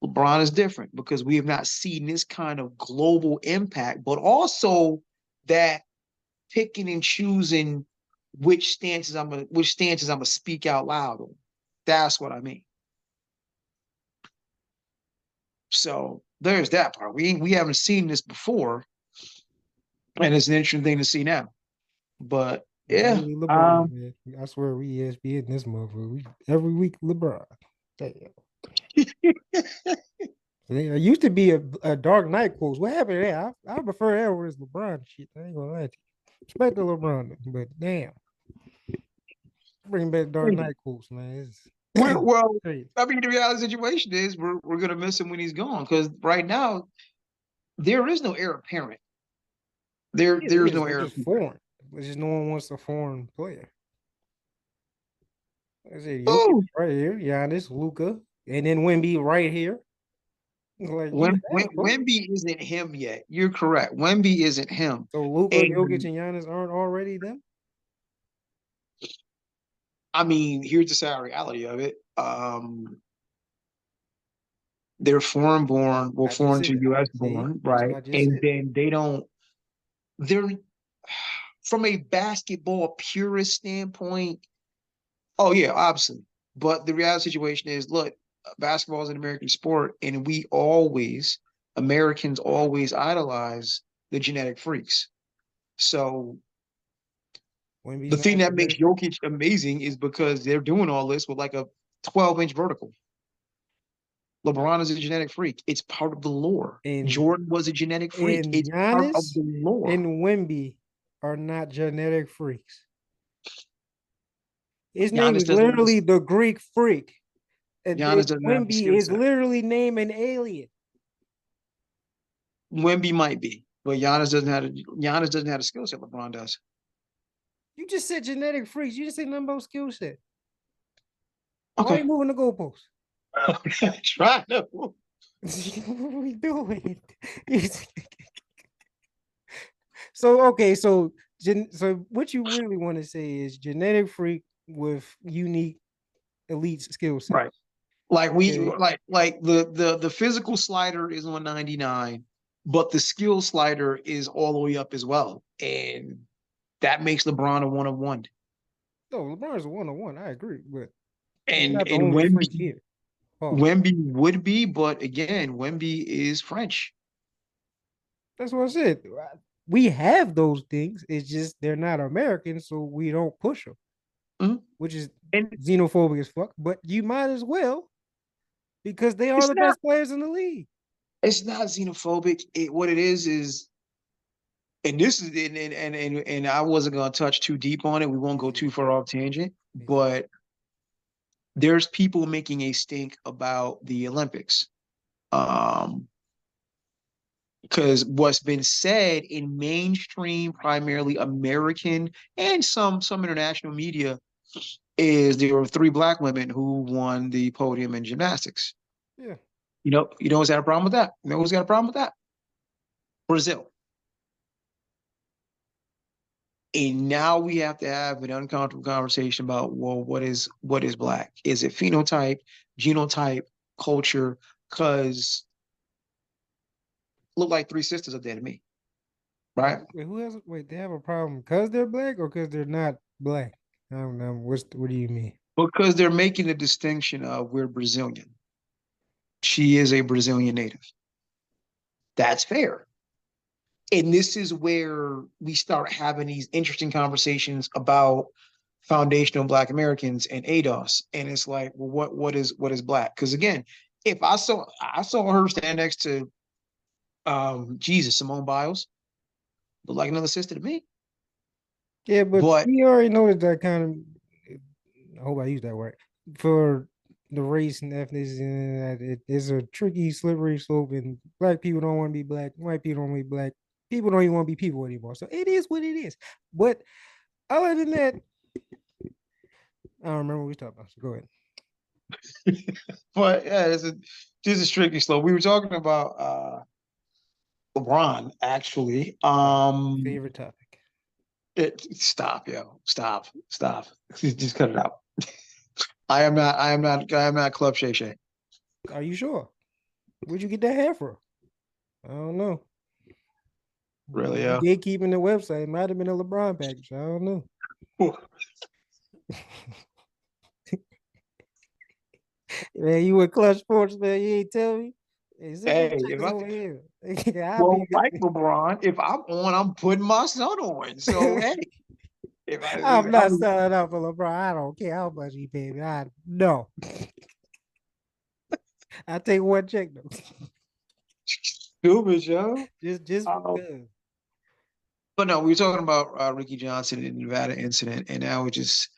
LeBron is different because we have not seen this kind of global impact, but also that picking and choosing which stances I'm gonna speak out loud on. That's what I mean. So there's that part. We haven't seen this before, and it's an interesting thing to see now. But yeah, Daily LeBron, man. I swear we ESPN this motherfucker. We every week LeBron. Damn. It used to be a Dark Knight quotes. What happened there? I prefer that over this LeBron shit. I ain't gonna lie to you. Respect the LeBron, but damn, bring back Dark Knight quotes, man. It's well, crazy. I mean, the reality situation is we're gonna miss him when he's gone because right now there is no heir apparent. It There's is. no They're heir just apparent. foreign. It's just no one wants a foreign player. I said Jokic Oh, right here, Giannis, Luca, and then Wemby right here. Like you have players. Wemby isn't him yet. You're correct. Wemby isn't him. So Luca, Jokic, And and Giannis aren't already them. I mean, here's the sad reality of it. They're foreign born, well, I just foreign said to that. US See, born, that's what right? I just And said. then they're from a basketball purist standpoint, oh yeah, obviously. But the reality situation is, look, basketball is an American sport, and Americans always idolize the genetic freaks. So Wemby's the not thing a that makes genetic freak. Jokic amazing is because they're doing all this with like a 12-inch vertical. LeBron is a genetic freak. It's part of the lore. And Jordan was a genetic freak. and It's part of Giannis the lore. and Wemby are not genetic freaks. His name Giannis is doesn't have literally this. the Greek freak. And Giannis doesn't have the Wemby skill is set. literally named an alien. Wemby might be, but Giannis doesn't have the skill set LeBron does. You just said genetic freaks. You just said nothing about skill set. Why are you Okay. moving the goalpost? Try to. What are we doing? So okay, so what you really want to say is genetic freak with unique elite skill set. Right. Like we Okay. like the physical slider is on 99, but the skill slider is all the way up as well. And that makes LeBron a 1-of-1. No, LeBron's a 1-on-1. I agree, but he's And not the and only freak Wemby here. Pause. Wemby would be, but again, Wemby is French. That's what I said. We have those things. It's just they're not American, so we don't push them, Mhm. which is And xenophobic as fuck. But you might as well because they are it's the not best players in the league. it's not xenophobic. What it is, and this is and I wasn't gonna touch too deep on it. We won't go too far off tangent, but there's people making a stink about the Olympics. Because what's been said in mainstream, primarily American and some international media, is there were three black women who won the podium in gymnastics. Yeah. You know who's got a problem with that? You know who's got a problem with that? Brazil. And now we have to have an uncomfortable conversation about, well, what is black? Is it phenotype, genotype, culture? Because look like three sisters up there to me, right? Wait, who has wait, they have a problem because they're black or because they're not black? I don't know. What do you mean? Because they're making a distinction of we're Brazilian. She is a Brazilian native. That's fair. And this is where we start having these interesting conversations about foundational Black Americans and ADOS. And it's like, well, what is black? Because again, if I saw her stand next to Jesus, Simone Biles, looked like another sister to me. Yeah, but But we already know that kind of I hope I use that word for the race and ethnicity. And it is a tricky, slippery slope, and black people don't want to be black. White people don't want to be black. People don't even want to be people anymore. So it is what it is. But other than that, I don't remember what we talked about. So go ahead. but yeah, this is tricky slow. We were talking about LeBron actually. Favorite topic. Stop, yo, stop. Just cut it out. I am not Club Shay Shay. Are you sure? Where'd you get that hair from? I don't know. Really, You yeah. gatekeeping the website. It might have been a LeBron package. I don't know. Man, you with Clutch Sports, man. You ain't tell me. Hey, send them Hey, if checks I over here. I'll well, be like LeBron, if I'm on, I'm putting my son on. So hey, I'm I not mean, selling out for LeBron. I don't care how much he paid me. I no. I take one check though. stupid, yo. Just Uh, because. but no, we were talking about Ricky Johnson and the Nevada incident, and now it just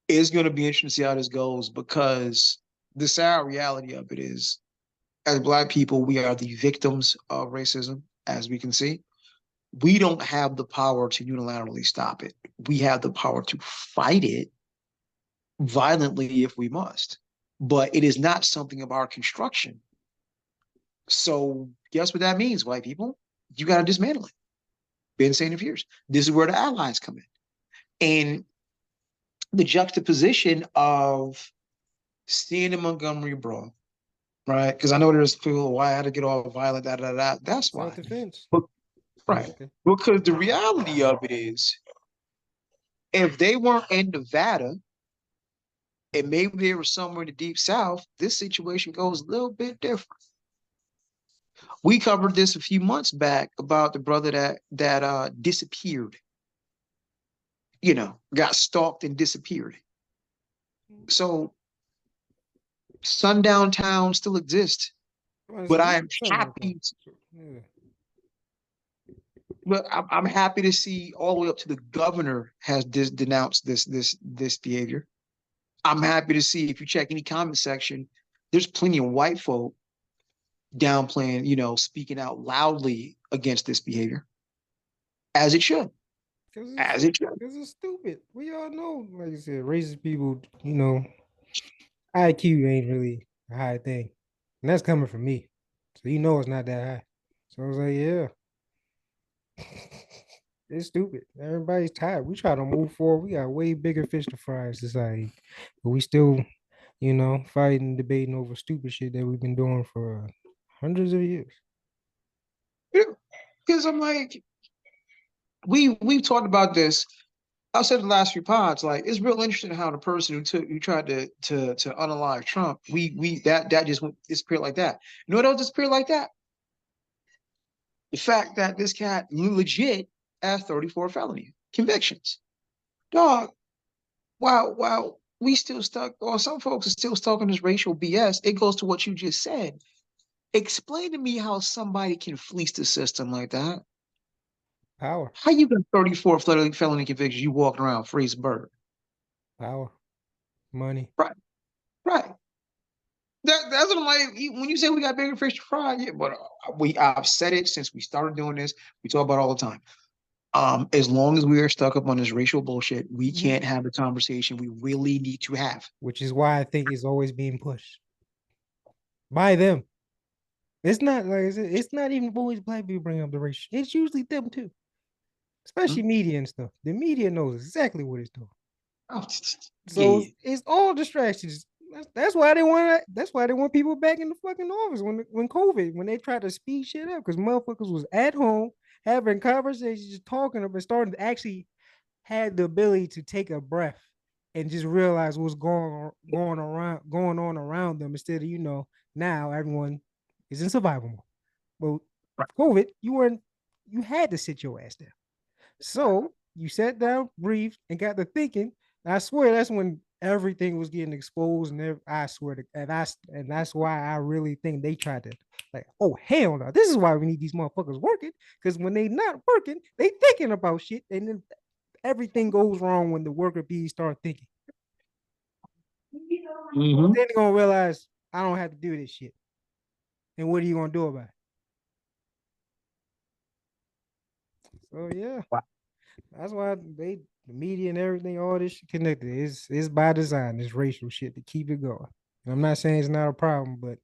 is going to be interesting to see how this goes because the sad reality of it is, as Black people, we are the victims of racism, as we can see. We don't have the power to unilaterally stop it. We have the power to fight it violently if we must, but it is not something of our construction. So, guess what that means, white people? You got to dismantle it. Been saying it for years. This is where the allies come in. And the juxtaposition of seeing the Montgomery brawl, right? Because I know there's people why I had to get all violent, da da da. That's Self why. defense. But Right. Okay. Because the reality of it is, if they weren't in Nevada and maybe they were somewhere in the deep south, this situation goes a little bit different. We covered this a few months back about the brother that disappeared, got stalked and disappeared. So sundown towns still exist, I but said, I what's am sundown town? happy. Yeah. But I'm happy to see all the way up to the governor has denounced this behavior. I'm happy to see if you check any comment section, there's plenty of white folk downplaying, speaking out loudly against this behavior, as it should, as it should. Because it's stupid. We all know, like you said, racist people, IQ ain't really a high thing. And that's coming from me. So it's not that high. So I was like, yeah. It's stupid. Everybody's tired. We try to move forward. We got way bigger fish to fry in society. But we still, fighting, debating over stupid shit that we've been doing for hundreds of years. Because I'm like, we've talked about this. I said in the last few pods, like it's real interesting how the person who tried to unalive Trump, that just went disappeared like that. You know what else disappeared like that? The fact that this cat legit has 34 felony convictions. Dog, while we still stuck, or some folks are still stuck on this racial BS, it goes to what you just said. Explain to me how somebody can fleece the system like that. Power, How you got 34 felony convictions? You walking around free as a bird. power, money. Right, right. That's what I'm like. When you say we got bigger fish to fry, yeah, but I've said it since we started doing this. We talk about it all the time. As long as we are stuck up on this racial bullshit, we Mhm. can't have the conversation we really need to have. Which is why I think it's always being pushed by them. It's not like I said, it's not even always black people bring up the race. It's usually them too, especially Hmm? media and stuff. The media knows exactly what it's doing. Oh, So yeah, it's all distractions. That's why they want. That's why they want people back in the fucking office when COVID, when they tried to speed shit up, because motherfuckers was at home having conversations, just talking about, starting to actually had the ability to take a breath and just realize what's going on around them, instead of now everyone is in survival mode. But right. COVID, you had to sit your ass down. So you sat down, breathed, and got to thinking. And I swear that's when everything was getting exposed, and I swear to, and that's why I really think they tried to, like, oh hell no, this is why we need these motherfuckers working, because when they not working, they thinking about shit, and then everything goes wrong when the worker bees start thinking. Mm-hmm. Then they're gonna realize I don't have to do this shit, and what are you gonna do about it? So yeah, Wow. that's why the media and everything, all this shit connected. It's by design, this racial shit to keep it going. And I'm not saying it's not a problem, but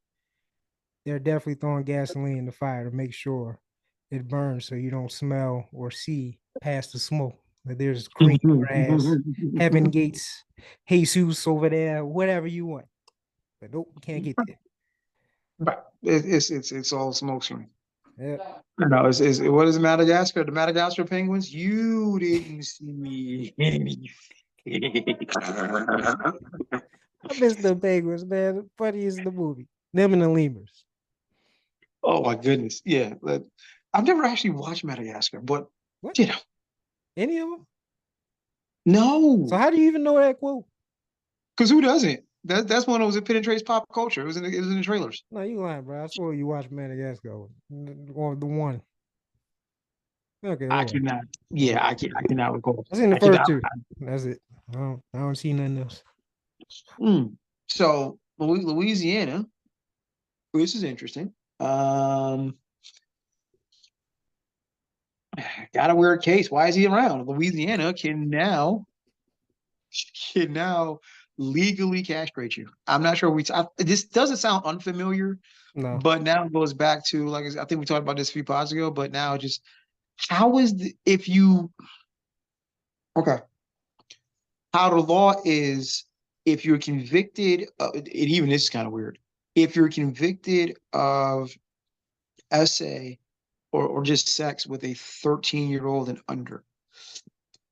they're definitely throwing gasoline in the fire to make sure it burns so you don't smell or see past the smoke. That there's green grass, heaven gates, Jesus over there, whatever you want. But nope, we can't get there. Right. It's all smoke screen. Yeah. No, what is Madagascar? The Madagascar penguins? You didn't see anything. I miss the penguins, man. Funny is the movie. Them and the lemurs. Oh my goodness. Yeah. I've never actually watched Madagascar, but What? you know, Any of them? So no. how do you even know that quote? Because who doesn't? That's one of those that penetrates pop culture. It was in the trailers. No, you lying, bro. I swear you watched Madagascar or the one. Okay, I all right. cannot. All Yeah, right. I cannot recall. I seen the I first cannot. two. That's it. I don't see nothing else. So Louisiana, this is interesting. Um, got a weird case. Why is he around? Louisiana can now legally castrate you. I'm not sure this doesn't sound unfamiliar, No. but now it goes back to, like I think we talked about this a few pods ago, but now just how is if you okay, how the law is if you're convicted and even this is kind of weird. If you're convicted of SA or just sex with a 13-year-old and under.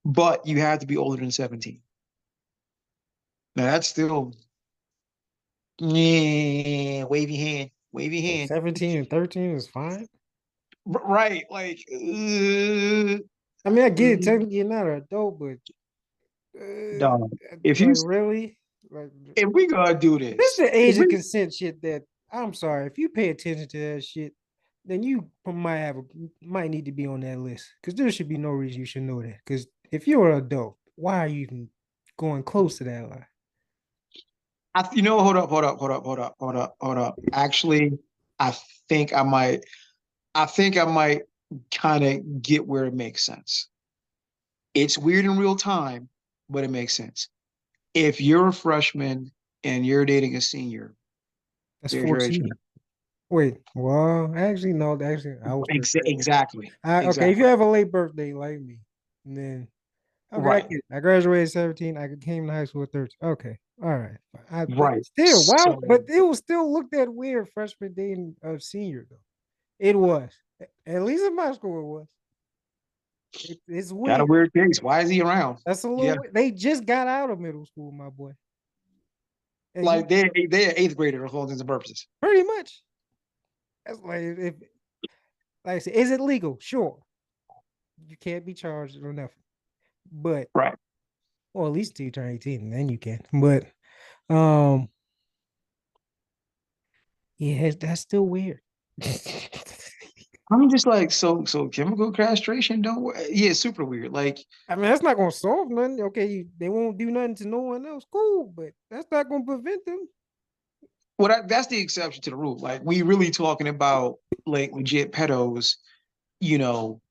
But you have to be older than 17. Now that's still yeah, wavy hand, wavy So hand. 17 and 13 is fine. Right, like I mean, I get it. Technically, you're not an adult, but dog. If you like really, like if we gonna do this this, the if age of we consent shit that I'm sorry. If you pay attention to that shit, then you might need to be on that list because there should be no reason you should know that. Because if you're an adult, why are you even going close to that line? hold up. Actually, I think I might. I think I might kind of get where it makes sense. It's weird in real time, but it makes sense. If you're a freshman and you're dating a senior, That's there's your age 14. gap. Wait, well, actually, no, actually, I was 13. Exactly. Okay, if you Exactly. have a late birthday like me, then okay, I Right. get it. I graduated 17. I came to high school at 13. Okay, all right. But Right. still, wow, So but it was still looked at weird freshman dating a senior though. It was. At least in my school, it was. It's got a weird. weird case. Why is he around? That's a little Yeah. weird. They just got out of middle school, my boy. And you Like they're eighth graders for all intents and purposes. pretty much. That's like if like I said, is it legal? Sure. You can't be charged or nothing. But Right. well, at least until you turn 18, and then you can. But um, yeah, that's still weird. I'm just like, so chemical castration don't work. Yeah, it's super weird. Like, I mean, that's not gonna solve nothing. Okay, they won't do nothing to no one else. Cool, but that's not gonna prevent them. well, that's the exception to the rule. Like, we really talking about like legit pedos,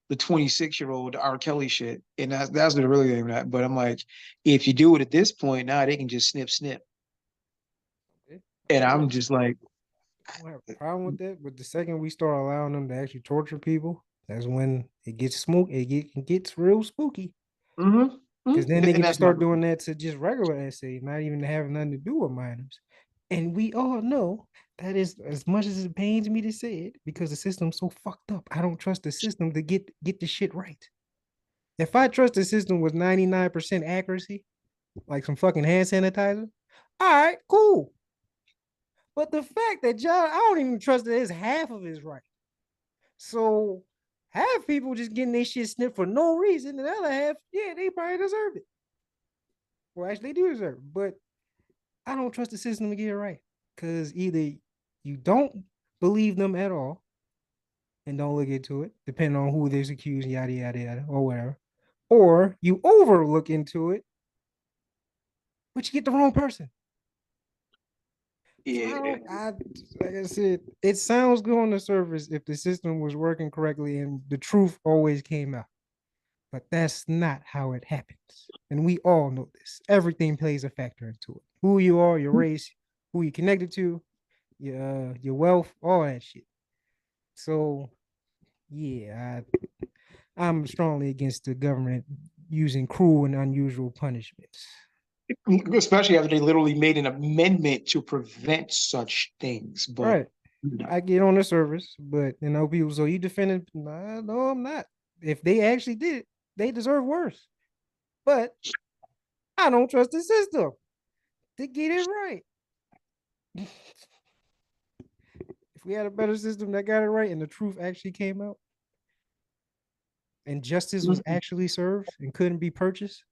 the 26-year-old R. Kelly shit. And that's what really aiming at. But I'm like, if you do it at this point, now they can just snip, snip. And I'm just like, I don't have a problem with that. But the second we start allowing them to actually torture people, that's when it gets smoke. It gets real spooky. mm-hmm, Because then they and can just that's my start doing that to just regular essays, not even having nothing to do with minors. And we all know that is as much as it pains me to say it, because the system's so fucked up. I don't trust the system to get the shit right. If I trust the system with 99% accuracy, like some fucking hand sanitizer, all right, cool. But the fact that John, I don't even trust that his half of it is right. So half people just getting their shit snipped for no reason, and the other half, yeah, they probably deserve it. Well, actually, they do deserve it. But I don't trust the system to get it right. Because either you don't believe them at all and don't look into it, depending on who there's accused, yada, yada, yada, or whatever. Or you overlook into it, but you get the wrong person. So yeah. like I said, it sounds good on the surface if the system was working correctly and the truth always came out. But that's not how it happens. And we all know this. Everything plays a factor into it. Who you are, your race, who you connected to, your wealth, all that shit. So yeah, I'm strongly against the government using cruel and unusual punishments. Especially after they literally made an amendment to prevent such things. But Right. I get on the surface, but people. So you defended? Nah, no, I'm not. If they actually did it, they deserve worse. But I don't trust the system to get it right. If we had a better system that got it right and the truth actually came out and justice was actually served and couldn't be purchased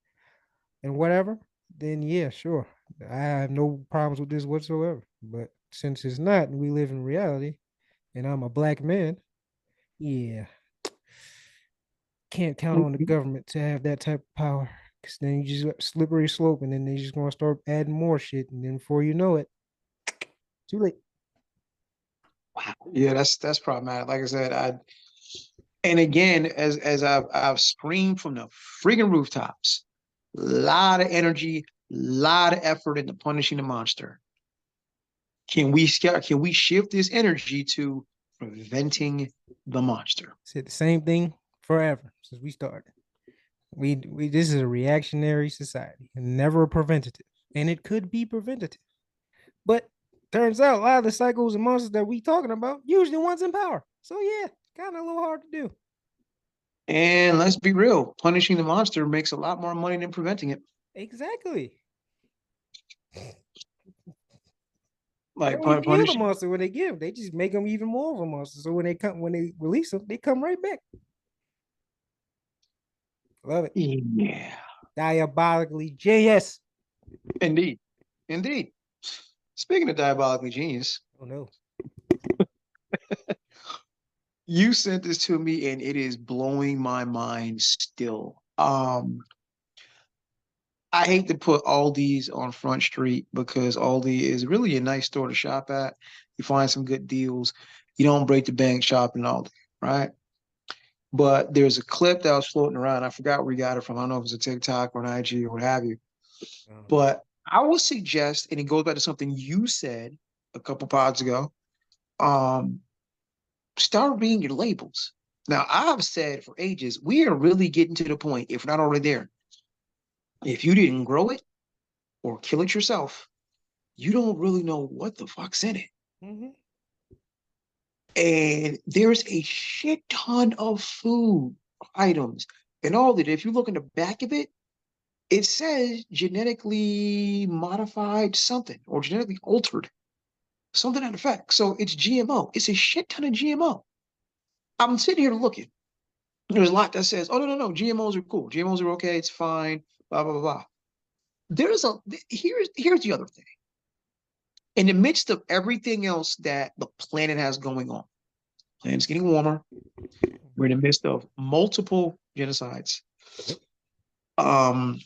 and whatever, then yeah, sure. I have no problems with this whatsoever. But since it's not, and we live in reality, and I'm a black man, yeah, can't count on the government to have that type of power. Because then you just slippery slope, and then they just gonna start adding more shit, and then before you know it, too late. wow, yeah, that's problematic. Like I said, and again, as I've screamed from the freaking rooftops, a lot of energy, a lot of effort into punishing the monster. Can we shift this energy to preventing the monster? Said the same thing forever since we started. We this is a reactionary society and never a preventative, and it could be preventative. But turns out a lot of the cycles and monsters that we talking about usually ones in power. So yeah, Kind of a little hard to do. And let's be real, punishing the monster makes a lot more money than preventing it. Exactly. They Like don't even kill the punishing. monster when they give. They just make them even more of a monster. So when they release them, they come right back. Love it. Yeah, Diabolically genius. indeed. Indeed. Speaking of diabolically genius, Oh no. you sent this to me and it is blowing my mind still. I hate to put Aldi's on Front Street because Aldi is really a nice store to shop at. You find some good deals. You don't break the bank shopping Aldi, right? But there's a clip that was floating around. I forgot where you got it from. I don't know if it's a TikTok or an IG or what have you. Um, But I would suggest, and it goes back to something you said a couple pods ago, um, start reading your labels. Now, I've said for ages, we are really getting to the point, if not already there. If you didn't grow it or kill it yourself, you don't really know what the fuck's in it. mhm. And there's a shit ton of food items and all that. If you look in the back of it, it says genetically modified something or genetically altered, something to that effect. So it's GMO. It's a shit ton of GMO. I'm sitting here looking. There's a lot that says, oh, no, GMOs are cool. GMOs are okay. It's fine. Blah, blah, blah, blah. There's a, here's the other thing. In the midst of everything else that the planet has going on, planet's getting warmer. We're in the midst of multiple genocides. Yep. Um,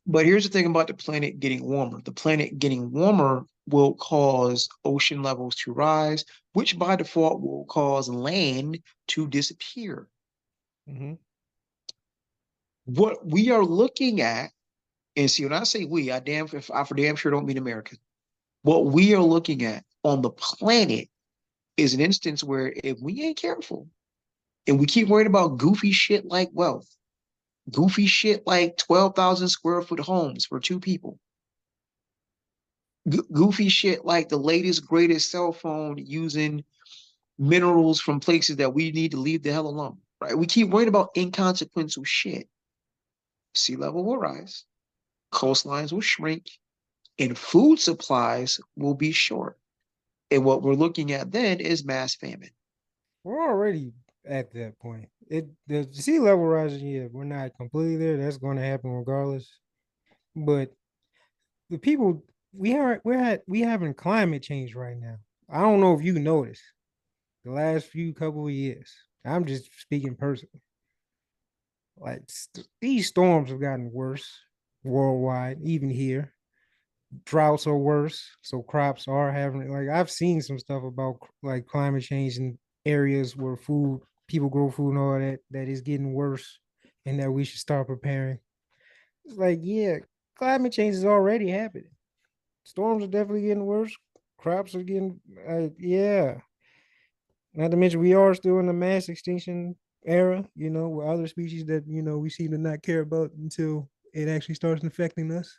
but here's the thing about the planet getting warmer. The planet getting warmer will cause ocean levels to rise, which by default will cause land to disappear. Mm-hmm. What we are looking at, and see, when I say we, I for damn sure don't mean America. What we are looking at on the planet is an instance where if we ain't careful and we keep worrying about goofy shit like wealth, goofy shit like 12,000 square foot homes for two people, goofy shit like the latest, greatest cell phone using minerals from places that we need to leave the hell alone, right? We keep worrying about inconsequential shit. Sea level will rise, coastlines will shrink, and food supplies will be short. And what we're looking at then is mass famine. We're already at that point. The sea level rising, yeah, we're not completely there. That's going to happen regardless. But the people we having climate change right now. I don't know if you noticed the last few couple of years. I'm just speaking personally. Like these storms have gotten worse worldwide, even here. Droughts are worse, so crops are having like I've seen some stuff about like climate change in areas where food people grow food and all that is getting worse, and that we should start preparing. It's like yeah, climate change is already happening. Storms are definitely getting worse. Crops are getting yeah. Not to mention we are still in the mass extinction era. You know, with other species that we seem to not care about until it actually starts affecting us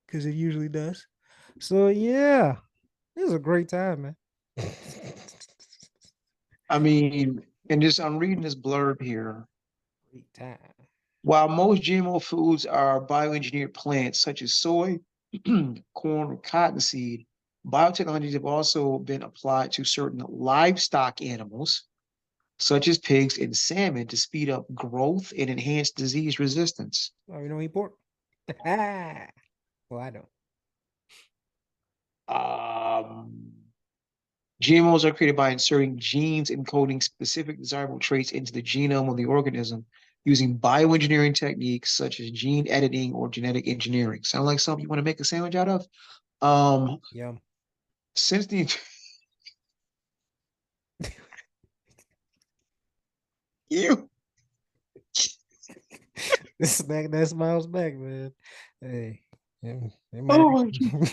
because it usually does. So yeah, it was a great time, man. I mean, and just I'm reading this blurb here. Great time. While most GMO foods are bioengineered plants such as soy, corn, or cottonseed, biotechnologies have also been applied to certain livestock animals, such as pigs and salmon, to speed up growth and enhance disease resistance. Oh, you don't eat pork? Well, I don't. Um, GMOs are created by inserting genes encoding specific desirable traits into the genome of the organism using bioengineering techniques such as gene editing or genetic engineering. Sound like something you want to make a sandwich out of? Um, Yum. since the you This back that smiles back, man. Hey, it might oh my God. actually.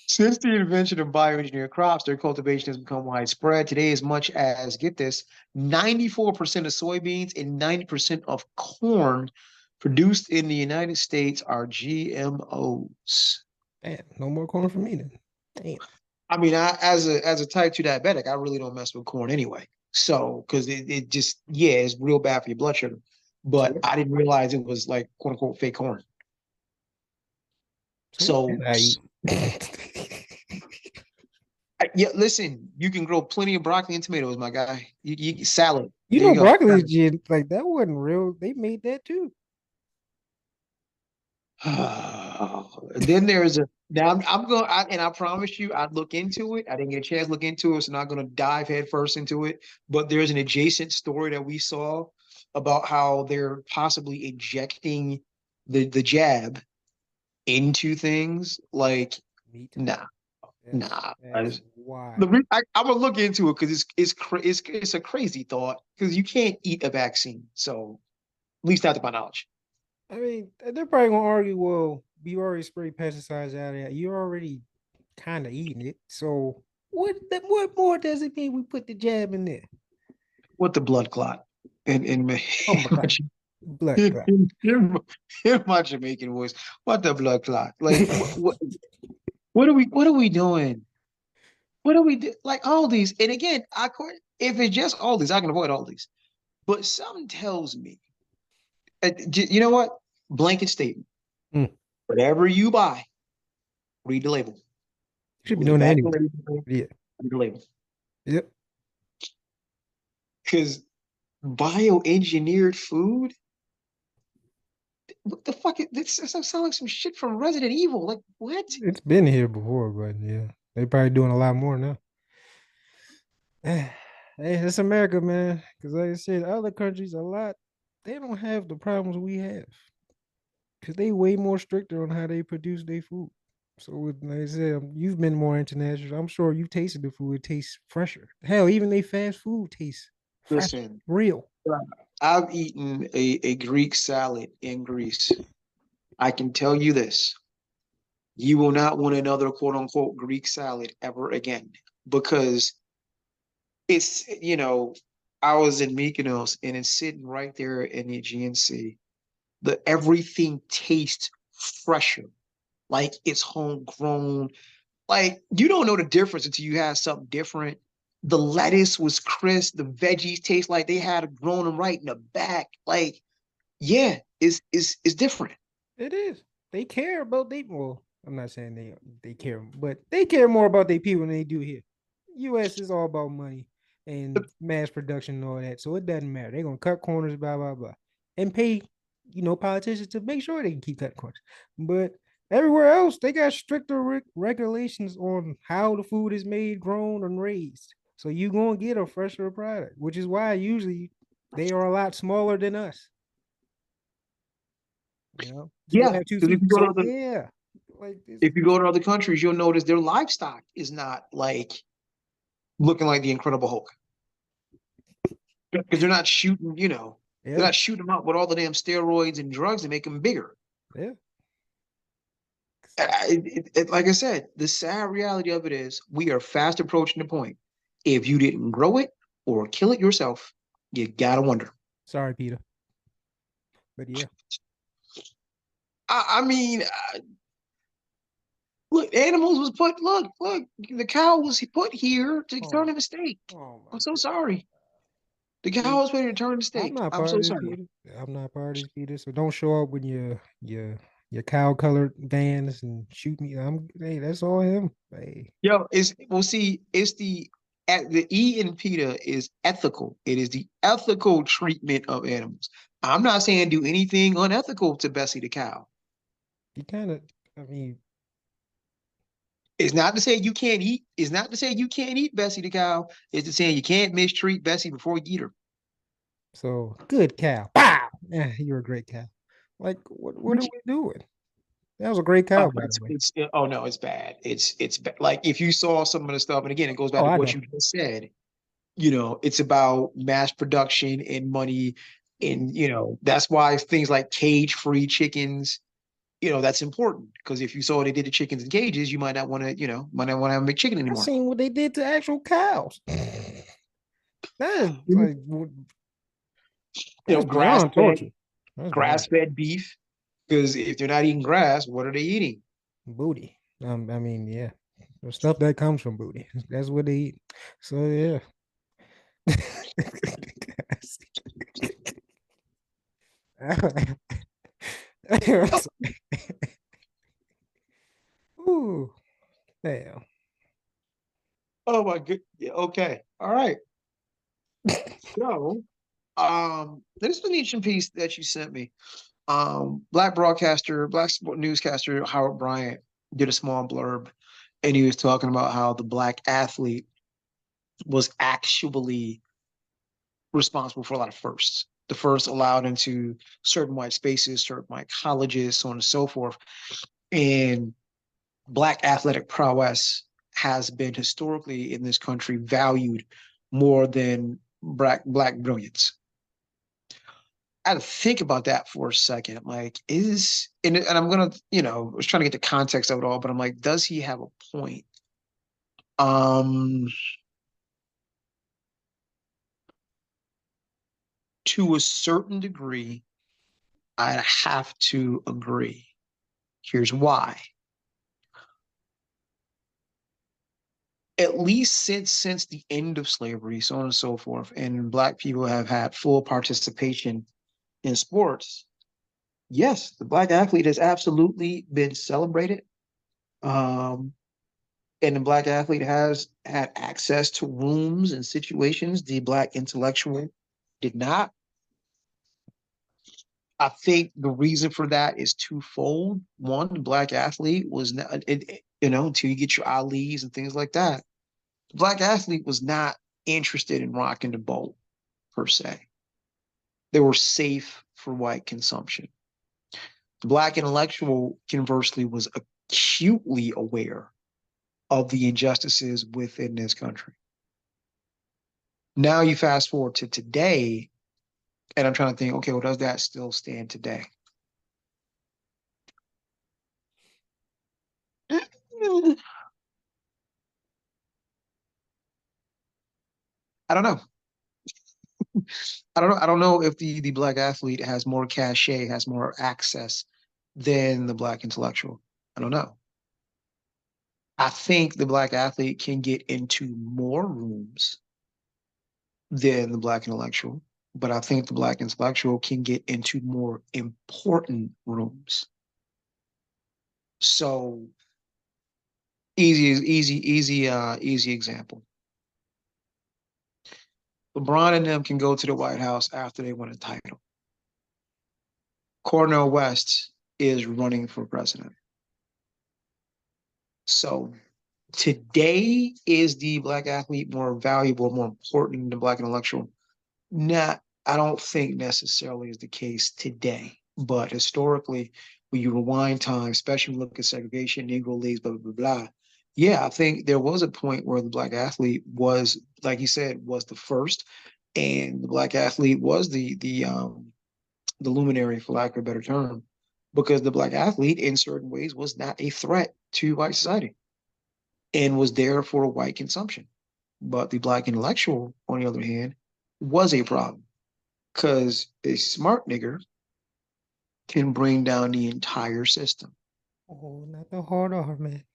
Since the invention of bioengineered crops, their cultivation has become widespread. Today, as much as, get this, 94% of soybeans and 90% of corn produced in the United States are GMOs. Man, no more corn for me then. Damn. I mean, as a type 2 diabetic, I really don't mess with corn anyway. So, because it just, yeah, it's real bad for your blood sugar. So But I didn't realize it was like quote unquote fake corn. what So, did I eat? yeah, listen, you can grow plenty of broccoli and tomatoes, my guy. You salad. You There know, you go. broccoli is just like that wasn't real. They made that too. Then there's a now I'm going and I promise you I'd look into it. I didn't get a chance to look into it, so I'm not going to dive head first into it. But there's an adjacent story that we saw about how they're possibly injecting the jab into things. Like, Meat. nah, nah. That's wild. I'm gonna look into it because it's a crazy thought because you can't eat a vaccine. So at least not to my knowledge. I mean, they're probably gonna argue, well, you already sprayed pesticides out of there. You're already kind of eating it. So what more does it mean we put the jab in there? What the blood clot in my Oh my God. Blood in, clot. in, in my in my Jamaican voice? What the blood clot? Like what are we doing? What are we do? Like all these? And again, if it's just all these, I can avoid all these. But something tells me, you know what? Blanket statement. Mm. Whatever you buy, read the label. Should be Look at the doing that back of anyway. the label. Yeah. Read the label. Yep. Because bioengineered food, what the fuck? This sounds like some shit from Resident Evil. Like what? It's been here before, but yeah, they probably doing a lot more now. Hey, it's America, man. Because like I said, other countries a lot, they don't have the problems we have. Because they way more stricter on how they produce their food. So like I said, you've been more international. I'm sure you've tasted the food. It tastes fresher. Hell, even they fast food tastes fresh, Listen, real. I've eaten a Greek salad in Greece. I can tell you this. You will not want another quote unquote Greek salad ever again because I was in Mykonos and it's sitting right there in the Aegean Sea. Everything tastes fresher, like it's homegrown. Like you don't know the difference until you have something different. The lettuce was crisp. The veggies taste like they had grown them right in the back. Like, yeah, it's different. It is. They care about they. Well, I'm not saying they care, but they care more about their people than they do here. U.S. is all about money and mass production and all that, so it doesn't matter. They're gonna cut corners, blah blah blah, and pay politicians to make sure they can keep cutting corners. But everywhere else, they got stricter regulations on how the food is made, grown, and raised. So you gonna get a fresher product, which is why usually they are a lot smaller than us. Still Yeah, have two because feet. So yeah, like this. if you go to other countries, you'll notice their livestock is not like looking like the Incredible Hulk because they're not shooting. They're Yeah, not shooting them up with all the damn steroids and drugs to make them bigger. yeah. Like I said, the sad reality of it is we are fast approaching the point. If you didn't grow it or kill it yourself, you gotta wonder. Sorry, Peter, but yeah. I mean, look, animals was put. Look, the cow was put here to turn Oh, a mistake. oh my I'm so god. sorry. The cow See, was put here to turn a I'm mistake. not I'm part so of this, sorry. Peter. I'm not part of this, Peter. So don't show up with your cow colored vans and shoot me. Hey, that's all him. Hey, Yo, it's the E in PETA is ethical. It is the ethical treatment of animals. I'm not saying do anything unethical to Bessie the cow. he kind of. I mean, It's not to say you can't eat. It's not to say you can't eat Bessie the cow. It's to say you can't mistreat Bessie before you eat her. so good cow. Wow, yeah, you're a great cow. Like, what are Which, we doing? That was a great cow, by the way. oh no, it's bad. It's like if you saw some of the stuff, and again, it goes back Oh, to I what know. you just said. It's about mass production and money, and that's why things like cage-free chickens, that's important because if you saw what they did to chickens in cages, you might not want to have a chicken I anymore. seen what they did to actual cows. That is like that's Grass beyond fed, torture. That's beyond grass fed beef. Because if they're not eating grass, what are they eating? booty. I mean, yeah, the stuff that comes from booty. That's what they eat. So yeah, Ooh, damn. Oh my good. Yeah, okay. All right. So, this Venetian piece that you sent me, black broadcaster, black sport newscaster Howard Bryant did a small blurb, and he was talking about how the black athlete was actually responsible for a lot of firsts. The first allowed into certain white spaces, certain white colleges, so on and so forth. And black athletic prowess has been historically in this country valued more than black brilliance. I had to think about that for a second. Like, and I'm gonna, I was trying to get the context of it all, but I'm like, does he have a point? Um, to a certain degree, I have to agree. Here's why. At least since the end of slavery, so on and so forth, and black people have had full participation in sports, yes, the black athlete has absolutely been celebrated. Um, and the black athlete has had access to rooms and situations the black intellectual did not. I think the reason for that is twofold. One, the black athlete was not, until you get your Ali's and things like that, the black athlete was not interested in rocking the boat per se. They were safe for white consumption. The black intellectual, conversely, was acutely aware of the injustices within this country. Now you fast forward to today, and I'm trying to think, okay, well, does that still stand today? I don't know. I don't know. I don't know if the black athlete has more cachet, has more access than the black intellectual. I don't know. I think the black athlete can get into more rooms than the black intellectual, but I think the black intellectual can get into more important rooms. So easy example. LeBron and them can go to the White House after they win a title. Cornel West is running for president. So today, is the black athlete more valuable, more important than the black intellectual? Not, I don't think necessarily is the case today. But historically, when you rewind time, especially when you look at segregation, Negro leagues, blah, blah, blah, blah. Yeah, I think there was a point where the black athlete was, like you said, was the first, and the black athlete was the luminary, for lack of a better term, because the black athlete, in certain ways, was not a threat to white society and was there for white consumption. But the black intellectual, on the other hand, was a problem because a smart nigger can bring down the entire system. Oh, not the hard R, man.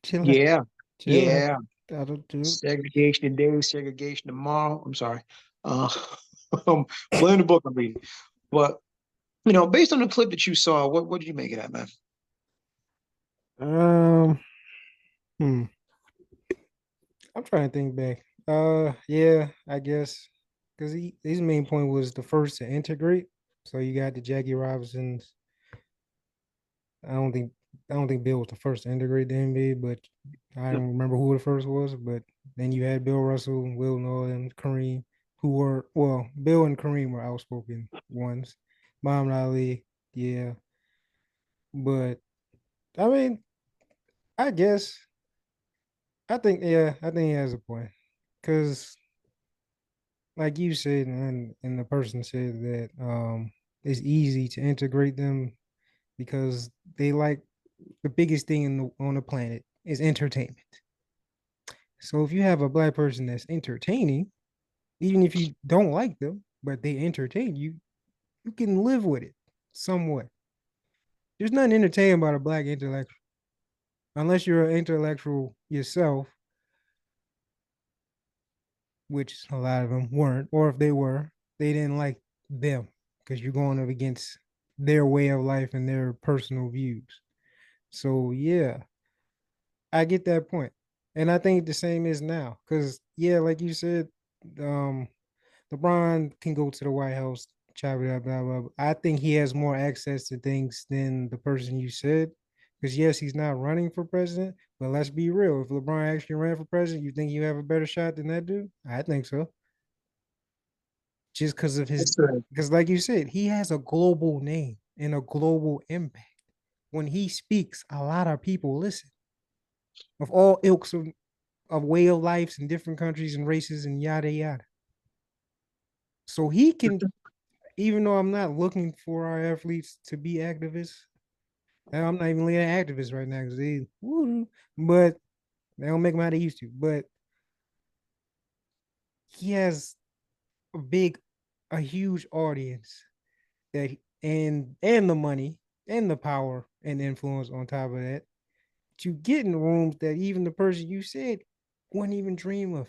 Chill out. Yeah, Chill out. yeah. That'll do. Segregation today, segregation tomorrow. I'm sorry. Uh, blame the book I'm reading. But based on the clip that you saw, what did you make of that, man? Um, hmm. I'm trying to think back. Yeah, I guess because his main point was the first to integrate. So you got the Jackie Robinsons. I don't think I don't think Bill was the first to integrate the NBA, but I don't remember who the first was. But then you had Bill Russell, Will Norton, Kareem, who were Bill and Kareem were outspoken ones. Muhammad Ali, yeah. But I mean, I guess I think he has a point. Cause like you said, and the person said that it's easy to integrate them because they like the biggest thing on the planet is entertainment. So if you have a black person that's entertaining, even if you don't like them, but they entertain you, you can live with it somewhat. There's nothing entertaining about a black intellectual unless you're an intellectual yourself. which a lot of them weren't, or if they were, they didn't like them because you're going up against their way of life and their personal views. So yeah, I get that point. And I think the same is now. Cause yeah, like you said, um, LeBron can go to the White House, blah, blah, blah, blah. I think he has more access to things than the person you said. Because yes, he's not running for president, but let's be real. If LeBron actually ran for president, you think you have a better shot than that dude? I think so. Just because of his, That's right. because like you said, he has a global name and a global impact. When he speaks, a lot of people listen of all ilks of way of lives in different countries and races and yada yada. So he can, even though I'm not looking for our athletes to be activists, and I'm not even leading activists right now because they, but they don't make them how they used to. But he has a big, a huge audience that, and the money and the power and influence on top of that to get in rooms that even the person you said wouldn't even dream of.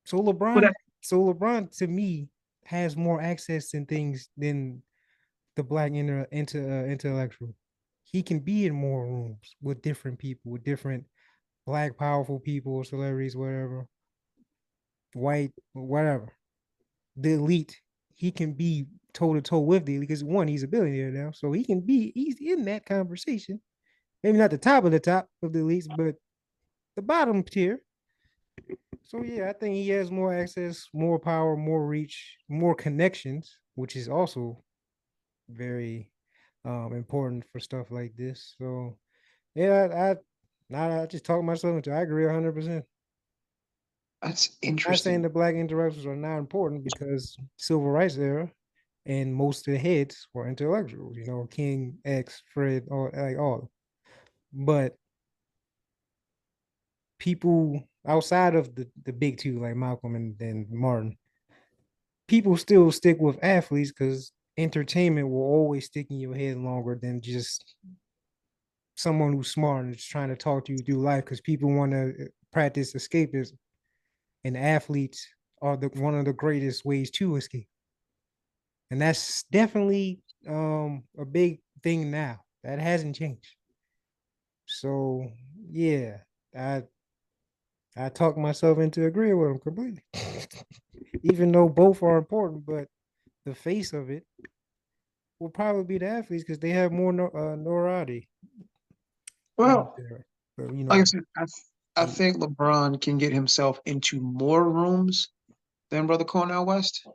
So But LeBron, so LeBron to me has more access and things than the black intellectual. He can be in more rooms with different people, with different black powerful people, celebrities, whatever, white, whatever. The elite, he can be toe to toe with the elite because one, he's a billionaire now, so he's in that conversation. Maybe not the top of the top of the elites, but the bottom tier. So yeah, I think he has more access, more power, more reach, more connections, which is also very important for stuff like this. So yeah, I just talk myself into. I agree 100%. that's Not saying interesting. the black intellectuals are not important because civil rights era and most of the heads were intellectuals. You know, King, X, Fred, all. But people outside of the big two like Malcolm and Martin, people still stick with athletes because entertainment will always stick in your head longer than just someone who's smart and is trying to talk to you through life because people want to practice escapism and athletes are the one of the greatest ways to escape, and that's definitely a big thing now that hasn't changed. So yeah, i I talked myself into agreeing with him completely. Even though both are important, but the face of it will probably be the athletes because they have more notoriety out Well, there. So, like I said, I think LeBron can get himself into more rooms than Brother Cornell West,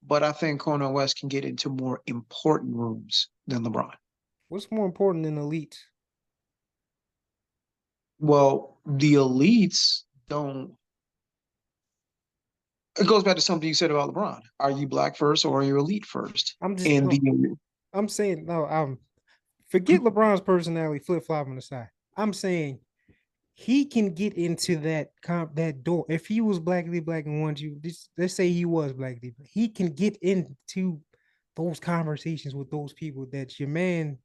but I think Cornell West can get into more important rooms than LeBron. what's more important than elite? Well, the elites don't. It goes back to something you said about LeBron. Are you black first or are you elite first? I'm just And no. the I'm saying no. Forget LeBron's personality, flip flop on the side. I'm saying he can get into that door. If he was blackly black and wanted you, let's say he was blackly black, he can get into those conversations with those people that your man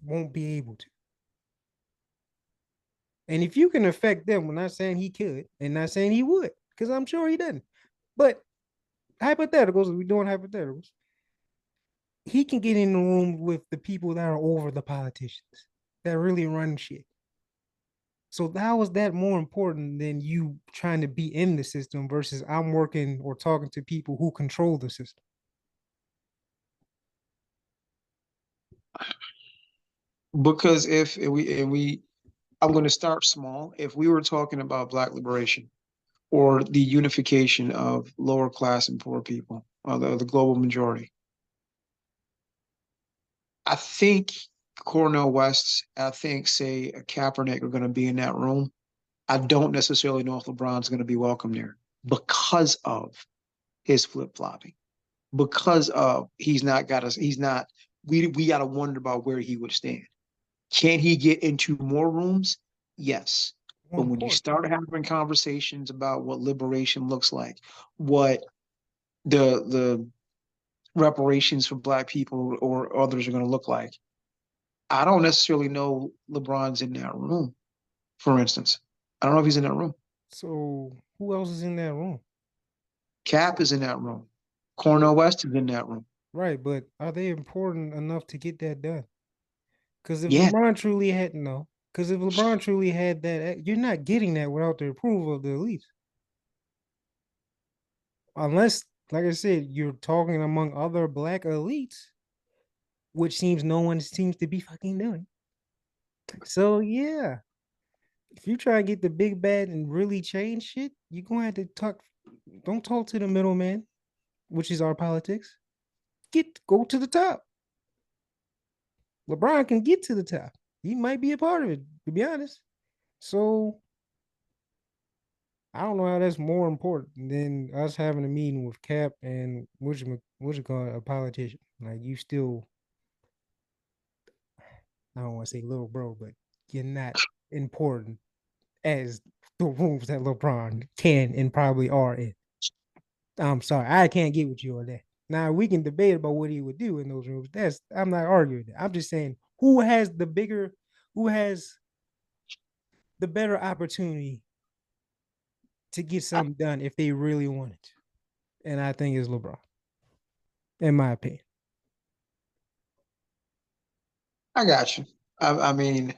won't be able to. And if you can affect them, we're not saying he could, and not saying he would, because I'm sure he doesn't. But hypotheticals, we're doing hypotheticals. He can get in the room with the people that are over the politicians that really run shit. So how is that more important than you trying to be in the system versus I'm working or talking to people who control the system? because if we I'm going to start small. If we were talking about black liberation or the unification of lower class and poor people, or the global majority, I think Cornell West, I think, say, a Kaepernick are going to be in that room. I don't necessarily know if LeBron's going to be welcome there because of his flip flopping, because of he's not. We got to wonder about where he would stand. Can he get into more rooms? Yes. More But when you important. start having conversations about what liberation looks like, what the reparations for black people or others are going to look like, I don't necessarily know LeBron's in that room, for instance. I don't know if he's in that room. So who else is in that room? Cap is in that room. Cornel West is in that room. Right, but are they important enough to get that done? Because if Yeah, LeBron truly had no, because if LeBron truly had that, you're not getting that without the approval of the elites. Unless, like I said, you're talking among other black elites, which seems no one seems to be fucking doing. So yeah, if you try to get the big bad and really change shit, you're gonna have to talk. Don't talk to the middleman, which is our politics. Go to the top. LeBron can get to the top. He might be a part of it, to be honest. So I don't know how that's more important than us having a meeting with Cap and what you call it, a politician. Like you still, I don't want to say little bro, but you're not important as the rooms that LeBron can and probably are in. I'm sorry, I can't get with you on that. Now we can debate about what he would do in those rooms. That's I'm not arguing that. I'm just saying who has the better opportunity to get something done if they really want it. And I think it's LeBron, in my opinion. I got you. I mean,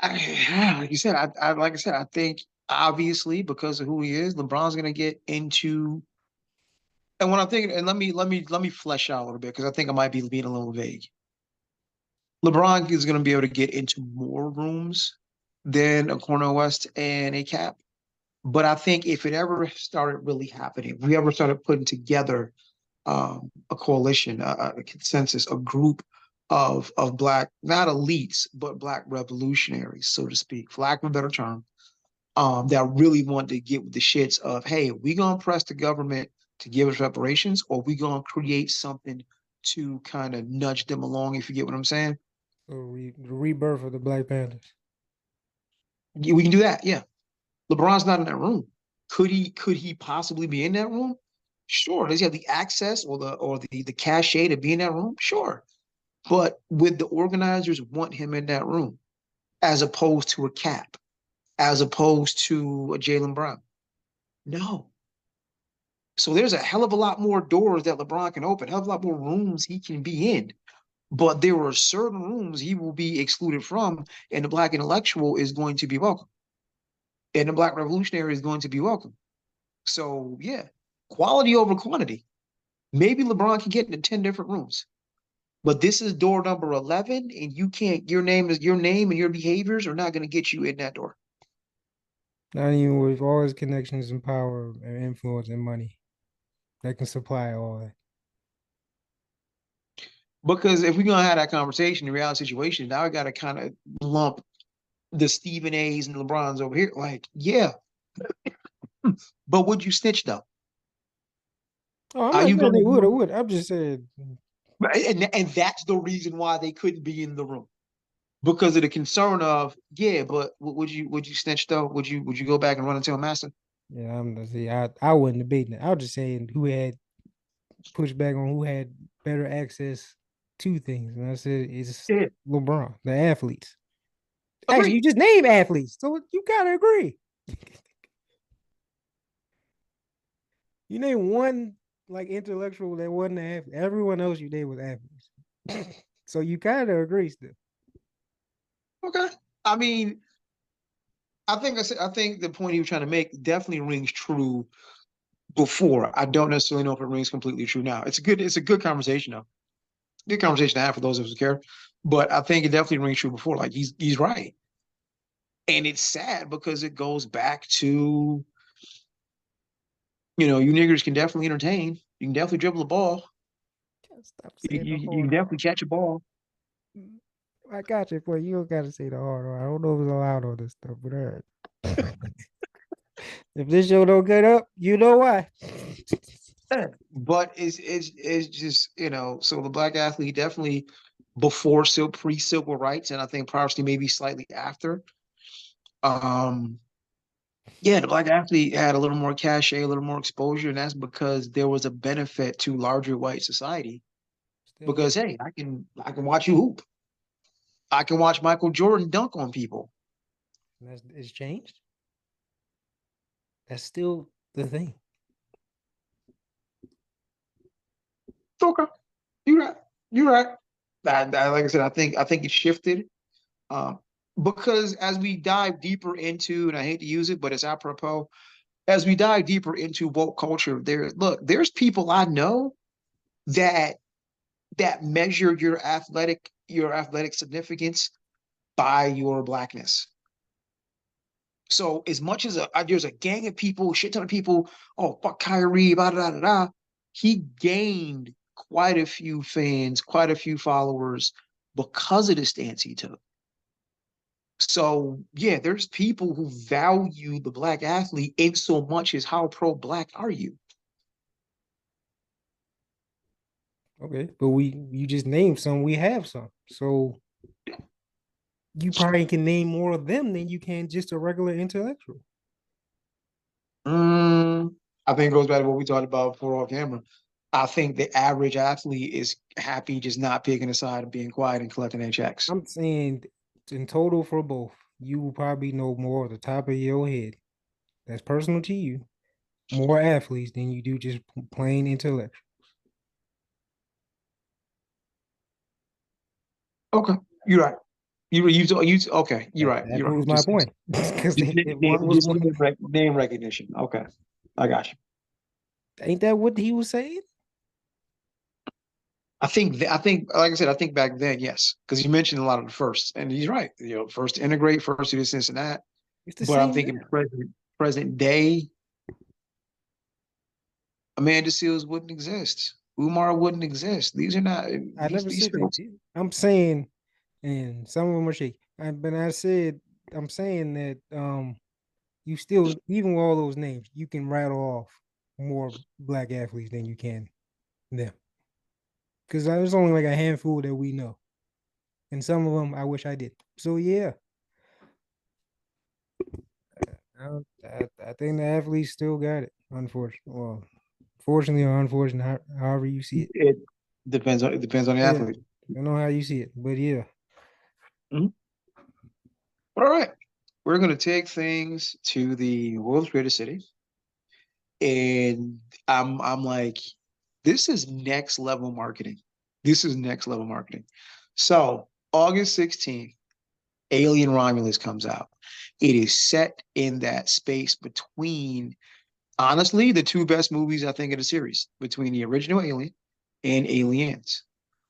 like you said, like I said, I think obviously because of who he is, LeBron's gonna get into. And when I'm thinking, and let me flesh out a little bit because I think I might be being a little vague. LeBron is gonna be able to get into more rooms than a Cornel West and a Cap. But I think if it ever started really happening, if we ever started putting together a coalition, a consensus, a group of black, not elites, but black revolutionaries, so to speak, for lack of a better term, that really want to get with the shits of, hey, we gonna press the government to give us reparations, or we gonna create something to kind of nudge them along, if you get what I'm saying. So the rebirth of the Black Panthers. Yeah, we can do that. Yeah. LeBron's not in that room. Could he possibly be in that room? Sure. Does he have the access or the cachet to be in that room? Sure. But would the organizers want him in that room as opposed to a Cap, as opposed to a Jalen Brown? No. So there's a hell of a lot more doors that LeBron can open, a hell of a lot more rooms he can be in. But there are certain rooms he will be excluded from, and the black intellectual is going to be welcome. And the black revolutionary is going to be welcome. So yeah, quality over quantity. Maybe LeBron can get into 10 different rooms. But this is door number 11, and you can't, your name and your behaviors are not going to get you in that door. Not even with all his connections and power and influence and money that can supply all that. Because if we're going to have that conversation in reality situation, now I got to kind of lump the Stephen A's and LeBrons over here. Like, yeah, but would you snitch though? Oh, I'm Are not you saying going they to would or do would. I'm just saying, it? And that's the reason why they couldn't be in the room. Because of the concern of, yeah, but would you snitch though? Would you go back and run and tell master? yeah, I'm not see. I wasn't debating it. I was just saying who had pushed back on who had better access to things. And I said it's Yeah. LeBron, the athletes. Actually, you Agreed. just name athletes, so you gotta agree. You name one like intellectual that wasn't an athlete. Everyone else you name was athletes. So you kind of agree still. Okay. I mean, I think the point he was trying to make definitely rings true before. I don't necessarily know if it rings completely true now. It's a good conversation though. Good conversation to have for those of us who care. But I think it definitely rings true before. Like he's right. And it's sad because it goes back to, you niggers can definitely entertain. You can definitely dribble the ball. Stop You, saying you, the you can hard definitely R. catch a ball. I got you, boy. You don't gotta say the hard R. I don't know if it's allowed on this stuff, but all right. If this show don't get up, you know why. But it's just, so the black athlete definitely before pre-civil rights, and I think probably maybe slightly after. Um, yeah, the black athlete had a little more cachet, a little more exposure, and that's because there was a benefit to larger white society. Still is. Because hey, I can watch you hoop. I can watch Michael Jordan dunk on people. That's it's changed. That's still the thing. Okay, you're right. You're right. Like I said, I think it shifted. Um, because as we dive deeper into, and I hate to use it, but it's apropos, as we dive deeper into woke culture, there's people I know that measure your athletic significance by your blackness. So as much as there's a gang of people, shit ton of people, oh fuck Kyrie, blah, blah, blah, blah, he gained quite a few fans, quite a few followers because of the stance he took. So yeah, there's people who value the black athlete in so much as how pro-black are you? Okay, but you just named some. We have some. So you probably can name more of them than you can just a regular intellectual. Mm, I think it goes back to what we talked about before off camera. I think the average athlete is happy just not picking a side and being quiet and collecting their checks. I'm saying in total for both, you will probably know more at the top of your head. That's personal to you. More athletes than you do just plain intellectual. Okay, you're right. You okay, you're That, right. that You're right. proves my point. Because Just if one was just more, name recognition. Okay, I got you. ain't that what he was saying? I think like I said, I think back then, yes, because you mentioned a lot of the firsts, and he's right. First to integrate, first to this and that. It's the But I'm same thinking now. present day, Amanda Seals wouldn't exist. Umar wouldn't exist. These are not I these never these said they shows. did. I'm saying, and some of them are shaky. But I said, I'm saying that you still, even with all those names, you can rattle off more black athletes than you can them. Because there's only like a handful that we know, and some of them I wish I did. So yeah, I think the athletes still got it. Unfortunately, well, fortunately or unfortunately, however you see it. It depends on the Yeah, athlete. I know how you see it, but yeah, Mhm. All right, we're gonna take things to the world's greatest city, and I'm like, this is next level marketing. This is next level marketing. So August 16th, Alien Romulus comes out. It is set in that space between, honestly, the two best movies I think of the series, between the original Alien and Aliens.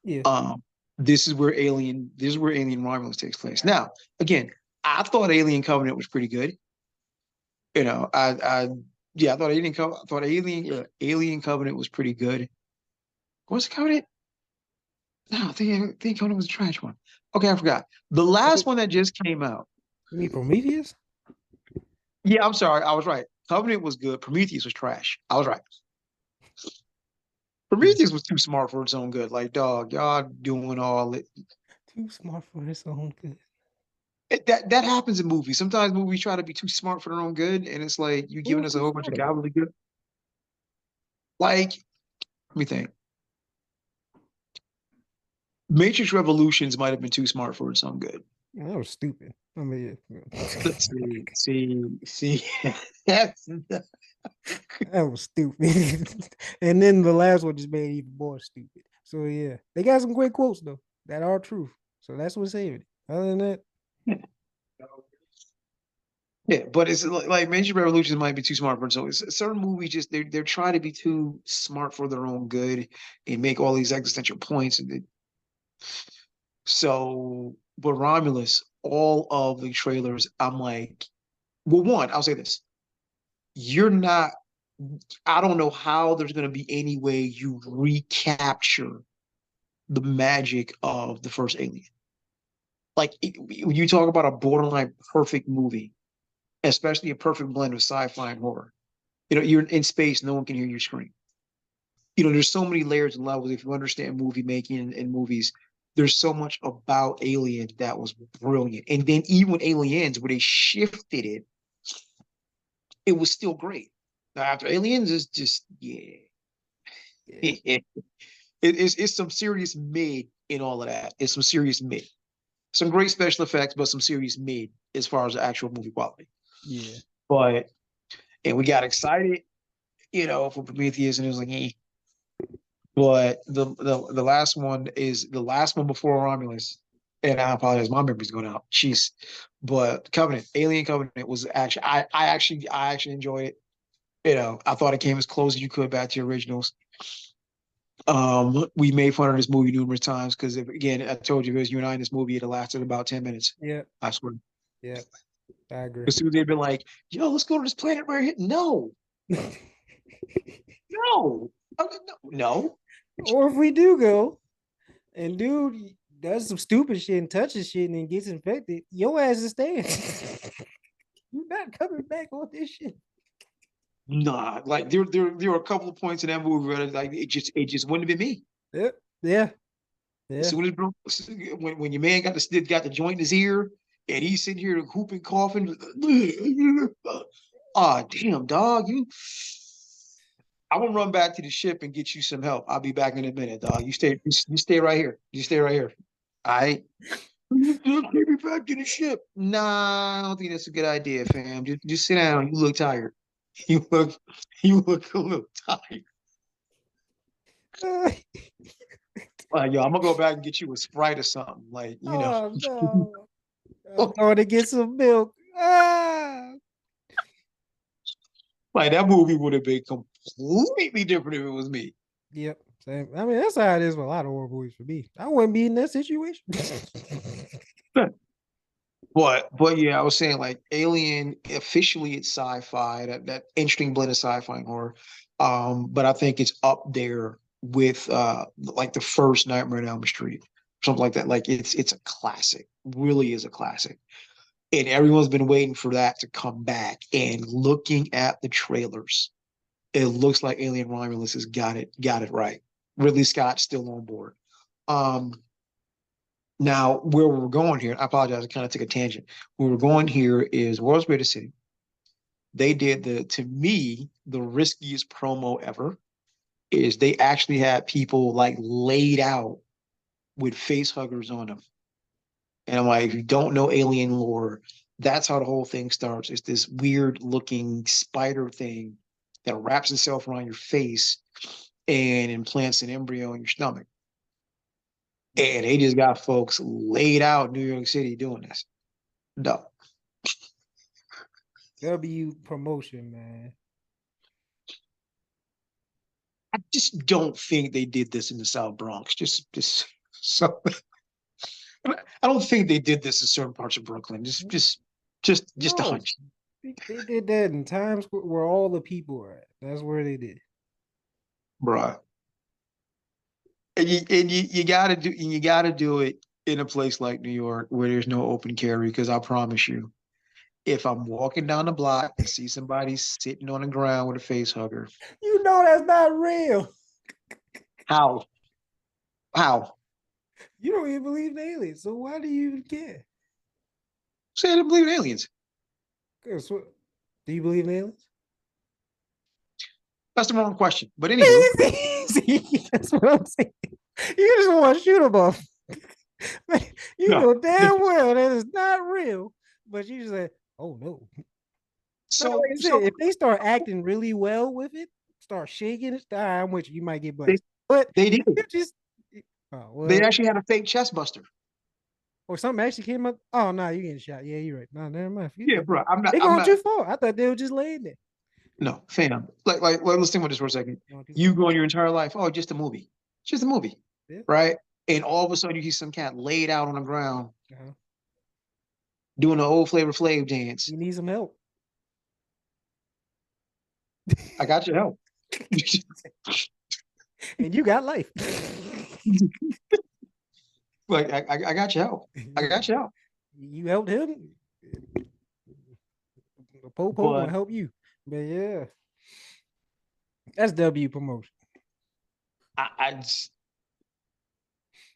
yeah. Um, this is where Alien Romulus takes place. Now, again, I thought Alien Covenant was pretty good. You know, yeah, I thought Alien Covenant was pretty good. Was it Covenant? No, I think Covenant was a trash one. Okay, I forgot. The I last think one that just came out. you mean Prometheus. Yeah, I'm sorry, I was right. Covenant was good. Prometheus was trash. I was right. Yeah. Prometheus was too smart for its own good. Like, dog, y'all doing all it. Too smart for his own good. That happens in movies. Sometimes movies try to be too smart for their own good, and it's like you What giving was us a too whole bunch of smart about? gobbledygook. Like, let me think. Matrix Revolutions might have been too smart for its own good. Yeah, that was stupid. I mean, Let's see. That's that was stupid. And then the last one just made it even more stupid. So yeah, they got some great quotes though that are truth. So that's what saved it. Other than that, yeah, but it's like Matrix Revolutions might be too smart for its own. Certain movies just they're trying to be too smart for their own good and make all these existential points. So, but Romulus, all of the trailers, I'm like, well, one, I'll say this: you're not. I don't know how there's going to be any way you recapture the magic of the first Alien. Like when you talk about a borderline perfect movie, especially a perfect blend of sci-fi and horror. You're in space, no one can hear you scream. There's so many layers and levels. If you understand movie making and movies, there's so much about Alien that was brilliant. And then even with Aliens, where they shifted it, it was still great. Now after Aliens is just yeah. yeah, it's some serious mid in all of that. It's some serious mid. some great special effects, but some serious mid as far as the actual movie quality. Yeah. But and we got excited, for Prometheus, and it was like, eh. But the last one is the last one before Romulus, and I apologize, my memory's going out. Jeez, but Covenant, Alien Covenant was actually I actually enjoyed it. I thought it came as close as you could back to the originals. We made fun of this movie numerous times because again, I told you, if it was you and I in this movie, it lasted about 10 minutes. Yeah. I swear. Yeah. I agree. As soon as they'd been like, let's go to this planet right here. No, no, no. Or if we do go and dude does some stupid shit and touches shit and then gets infected, your ass is staying. You're not coming back on this shit. Nah, like there were a couple of points in that movie where like it just wouldn't have been me. Yep. Yeah. As Yeah. soon as when your man got the joint in his ear and he's sitting here whooping, coughing, damn dog, I'm gonna run back to the ship and get you some help. I'll be back in a minute, dog. You stay right here. You stay right here. All right. Take me back to the ship. Nah, I don't think that's a good idea, fam. Just sit down. You look tired. You look you look a little tired. Yo, I'm gonna go back and get you a Sprite or something. Oh no. I'm going to get some milk. Ah. Like that movie would have been completely different if it was me. Yep. Same. I mean, that's how it is with a lot of horror movies for me. I wouldn't be in that situation. But yeah, I was saying like Alien officially it's sci-fi, that interesting blend of sci-fi and horror. But I think it's up there with like the first Nightmare on Elm Street, something like that. Like it's a classic, really is a classic. And everyone's been waiting for that to come back. And looking at the trailers, it looks like Alien Romulus has got it right. Ridley Scott's still on board. Um, Now, where we're going here, I apologize, I kind of took a tangent. Where we're going here is World's Greatest City. They did to me, the riskiest promo ever is they actually had people like laid out with face huggers on them. And I'm like, if you don't know alien lore, that's how the whole thing starts. It's this weird looking spider thing that wraps itself around your face and implants an embryo in your stomach. And they just got folks laid out in New York City doing this. No. W promotion, man. I just don't think they did this in the South Bronx. Just so I don't think they did this in certain parts of Brooklyn. Just a No, hunch. they did that in Times Square where all the people are at. That's where they did. Bruh. And you gotta do it in a place like New York where there's no open carry, because I promise you, if I'm walking down the block and see somebody sitting on the ground with a face hugger, You know that's not real. how? How? You don't even believe in aliens, so why do you even care? Say I don't believe in aliens. So, do you believe in aliens? That's the wrong question. But anywho, See, that's what I'm saying. You just want to shoot them off. You no. know damn well that is not real, but you just say, "Oh no." But like So I so said, if they start acting really well with it, start shaking it, I'm with you. You might get they blessed, but they did. you just oh They well, actually had a fake chest buster. or something actually came up. Oh no, you getting shot. Yeah, you're right. No, never mind. Yeah, bro. I'm not. They I'm going too not. far. I thought they were just laying there. No, fam. Like, let's think about this for a second. Going too You far. go in your entire life, oh, just a movie, just a movie, Yeah. right? And all of a sudden, you see some cat laid out on the ground Uh-huh. doing the old Flavor Flav dance. You need some help. I got your help. And you got life. Like, I got your help. I got your help. You helped him. The Popo gonna But help you. But yeah, that's W promotion. I just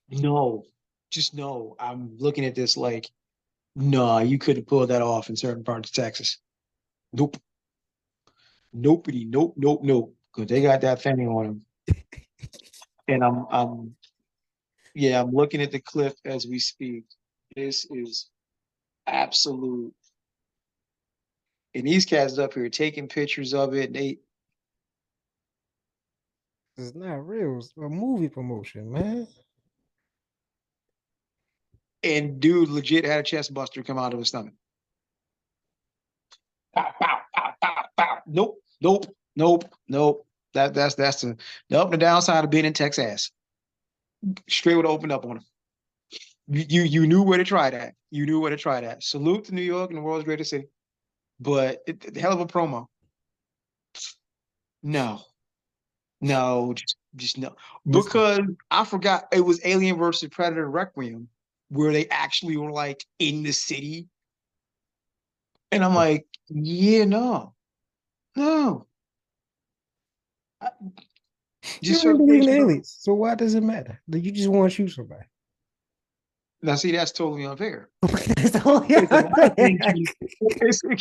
no, just no. I'm looking at this like, nah, you couldn't pull that off in certain parts of Texas. Nope. Nobody. Nope. Nope. Nope. Because they got that thing on them. And I'm looking at the clip as we speak. This is absolute. And these cats up here taking pictures of it. It's not real. It's a movie promotion, man. And dude legit had a chest buster come out of his stomach. Pow, pow, pow, pow, pow. Nope, nope, nope, nope. That's the up and the downside of being in Texas. Straight would open up on him. You knew where to try that. You knew where to try that. Salute to New York and the world's greatest city. But hell of a promo. No, no, just no. Listen, Because I forgot it was Alien versus Predator Requiem, where they actually were like in the city. And I'm like, yeah, no, no. you Just don't even believe in certification. aliens, so why does it matter? Do you just want to shoot somebody? Now, see, that's totally unfair. That's totally It's a lot of things. unfair.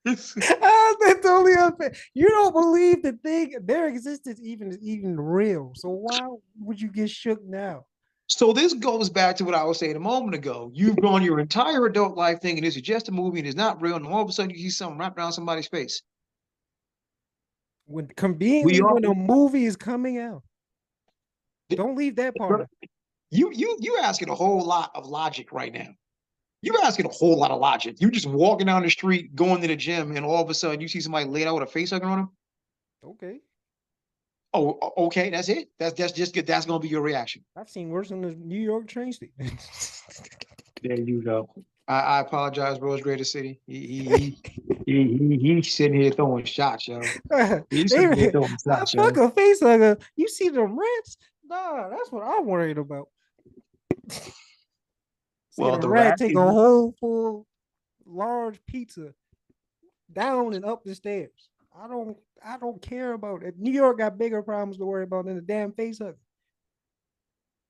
It's, That's totally unfair. You don't believe the thing, their existence even real. So why would you get shook now? so this goes back to what I was saying a moment ago. You've gone your entire adult life thinking this is just a movie and it's not real, and all of a sudden you see something wrapped around somebody's face. When We conveniently are when a movie is coming out, don't leave that part out. you asking a whole lot of logic right now. You're asking a whole lot of logic. You just walking down the street, going to the gym, and all of a sudden you see somebody laid out with a face hugger on them. Okay. Oh, okay, that's it. That's just good. That's gonna be your reaction. I've seen worse in the New York train station. There you go. I apologize, bro. It's greatest city. He's sitting here throwing shots, yo. He's sitting here They, throwing I shots, fuck yo. a face hugger. You see the rats? Nah, that's what I'm worried about. Seeing Well, a the rat rat take is a whole full large pizza down and up the stairs. I don't care about it. New York got bigger problems to worry about than the damn face hugger.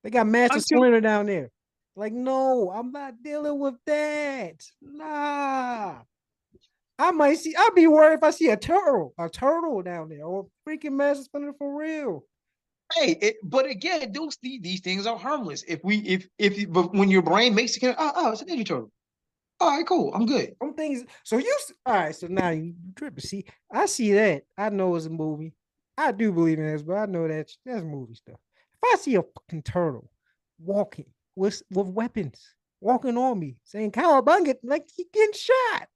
They got Master until Splinter down there. Like, no, I'm not dealing with that. Nah. I'll be worried if I see a turtle down there, or freaking Master Splinter for real. but again, these things are harmless. But when your brain makes it, it's a Ninja Turtle. All right, cool. I'm good. Some things. So all right. So now you tripping. See, I see that. I know it's a movie. I do believe in this, but I know that's movie stuff. If I see a fucking turtle walking with weapons, walking on me, saying "Cowabunga," like he getting shot.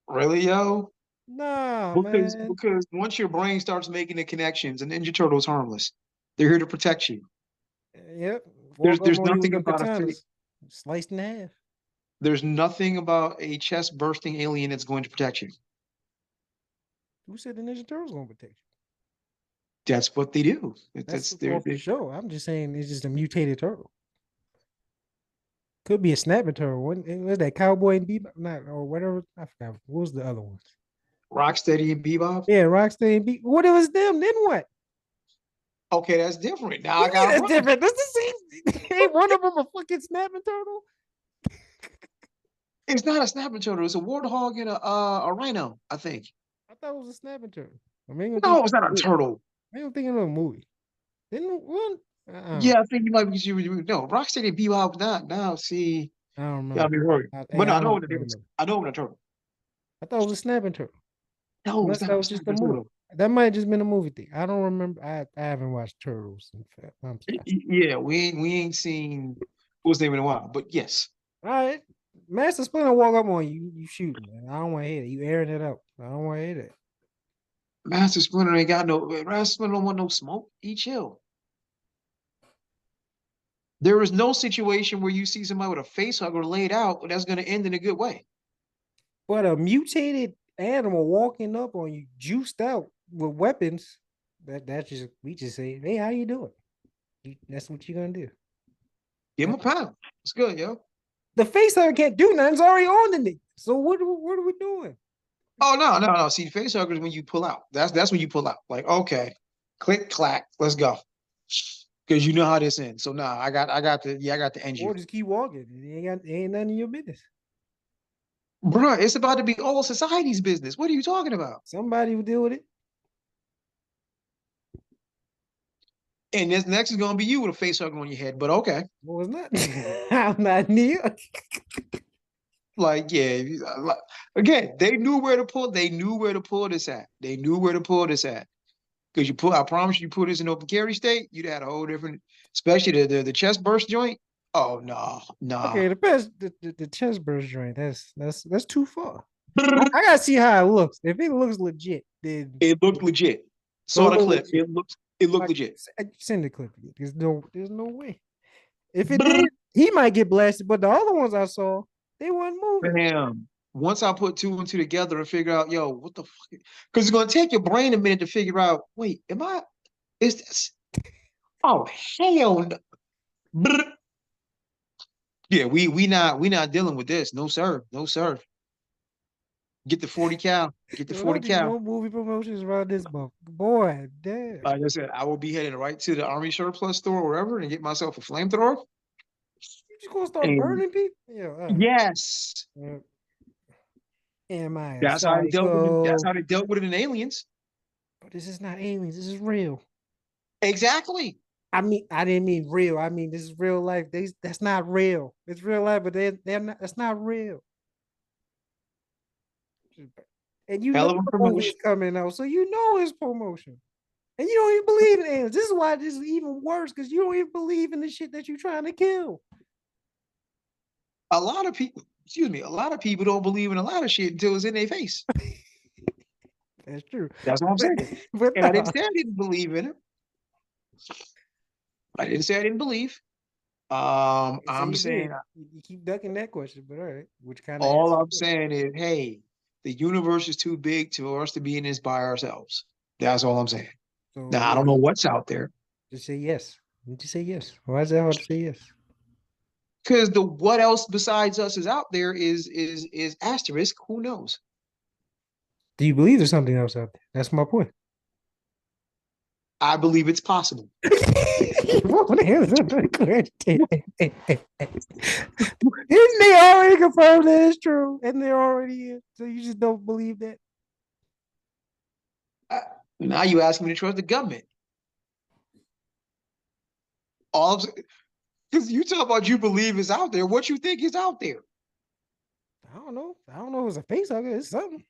Really, yo? Nah, Because man. because once your brain starts making the connections, a Ninja Turtle is harmless. They're here to protect you. Yep. There's Walk up there's on you with nothing them about a fake. katanas, sliced in half. There's nothing about a chest bursting alien that's going to protect you. Who said the Ninja Turtles gonna protect you? That's what they do. That's It's for sure. I'm just saying it's just a mutated turtle. Could be a snapping turtle. Was that Cowboy and Bebop? Not or whatever. I forgot. What was the other ones? Rocksteady and Bebop. Yeah, Rocksteady and Bebop. What it was them? Then what? Okay, that's different. Now What I do you mean got a that's problem. different? That's the same. Ain't one of them a fucking snapping turtle? It's not a snapping turtle. It's a warthog and a rhino. I think. I thought it was a snapping turtle. I mean, I'm No, thinking it's not a of turtle. a movie. Didn't one? Yeah, I think you might be. No, Rocksteady and Bebop. Not now. See, I don't got remember. me worried. Hey, But no, I I know don't, what I it don't is. remember. I know what a turtle. I thought it was a snapping turtle. No, it's Unless that not a was just a snapping movie. turtle. That might have just been a movie thing. I don't remember. I haven't watched Turtles. In fact, I'm sorry. Yeah, we ain't seen what's name in a while. But yes, All right. Master Splinter walk up on you, you shooting, man. I don't want to hear it. You airing it out. I don't want to hear that. Master Splinter ain't got no. Master Splinter don't want no smoke. He chill. There is no situation where you see somebody with a face hugger laid out that's going to end in a good way. But a mutated animal walking up on you, juiced out with weapons, that's just we just say, hey, how you doing? That's what you're gonna do. Give him a pound. It's good, yo. The face hugger can't do nothing. It's already on the knee. So what are we doing? Oh no, no, no. See, face huggers when you pull out. That's when you pull out. Like, okay, click, clack, let's go. Because you know how this ends. So nah, I got to end you. Or just keep walking. It ain't none of your business. Bruh, it's about to be all society's business. What are you talking about? Somebody will deal with it. And this next is gonna be you with a face hugger on your head. But okay, What was not? I'm not near. like yeah, again, they knew where to pull. They knew where to pull this at. They knew where to pull this at. Because you put, I promise you, put this in open carry state, you'd had a whole different, especially the chest burst joint. Oh no, nah. Okay, the chest burst joint. That's too far. I gotta see how it looks. If it looks legit, then It looked legit. so Saw it the look clip. legit. It looked Like legit. send the clip. There's no way. If it did, he might get blasted. But the other ones I saw, they weren't moving. Damn. Once I put two and two together and figure out, yo, what the fuck? Because it's gonna take your brain a minute to figure out, wait, am I, is this, oh hell no. Brr. Yeah, we not dealing with this. No sir. No sir. Get the 40 cal. Get the Yo, 40 don't do cal. no movie promotions around this month. Boy, damn. Like I said, I will be heading right to the Army surplus store or wherever and get myself a flamethrower. You just gonna start And burning people? Yeah, all right. yes, Am I a that's how they dealt with it. That's psycho? how they dealt with it in Aliens. But this is not aliens. This is real. Exactly. I mean, I didn't mean real. I mean, this is real life. That's not real. It's real life, but they're not. That's not real. And you know Hell of a the movie is promotion. coming out, so you know it's promotion. And you don't even believe in aliens. This is why this is even worse because you don't even believe in the shit that you're trying to kill. A lot of people, excuse me, a lot of people don't believe in a lot of shit until it's in their face. That's true. That's what I'm But, saying. but And I didn't no, say I didn't believe in it. I didn't say I didn't believe. so I'm you saying did. You keep ducking that question, but all right, which kind of all answers I'm the question. saying is, hey, the universe is too big for us to be in this by ourselves. That's all I'm saying. So Now I don't know what's out there. just say yes. You just say yes. Why is that hard to say yes? Because the what else besides us is out there is asterisk. Who knows? Do you believe there's something else out there? That's my point. I believe it's possible. What the hell is that question? Didn't they already confirm that it's true? And they're already in. So you just don't believe that? Uh, Now you asking me to trust the government. All because you talk about you believe it's out there. What you think is out there? I don't know. I don't know if it's a face hugger. It's something.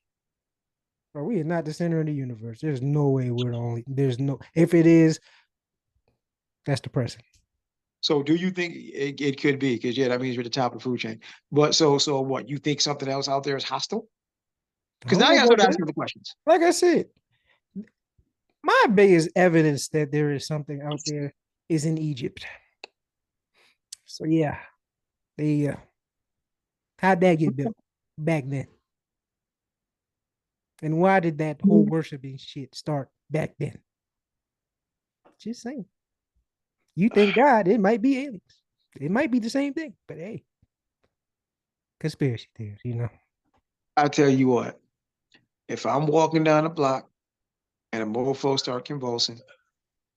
But we are not the center of the universe. There's no way we're the only. There's no. If it is, that's depressing. So do you think it could be? Because yeah, that means you're at the top of the food chain. But so what? You think something else out there is hostile? I Because don't now know you got to about start that. asking the questions. Like I said, my biggest evidence that there is something out there is in Egypt. So yeah, they how'd that get built back then? And why did that whole worshiping shit start back then? Just saying. You think God, it might be aliens. It might be the same thing, but hey, conspiracy theories. I tell you what, if I'm walking down the block and a mofo start convulsing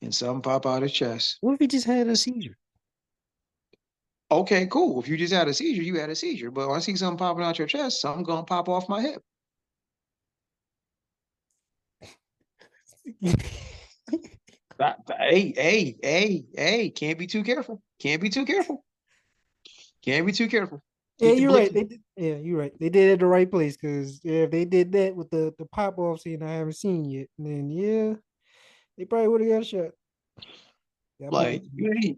and something pop out his chest, What if he just had a seizure? okay, cool. If you just had a seizure, you had a seizure. But when I see something popping out your chest, something gonna pop off my hip. Hey, can't be too careful. Can't be too careful. Can't be too careful. Yeah, Get the you're right. blicky. They did, yeah, you're right. They did it at the right place because yeah, if they did that with the pop off scene I haven't seen yet, then yeah, they probably would have got shot. Yeah, put Like you,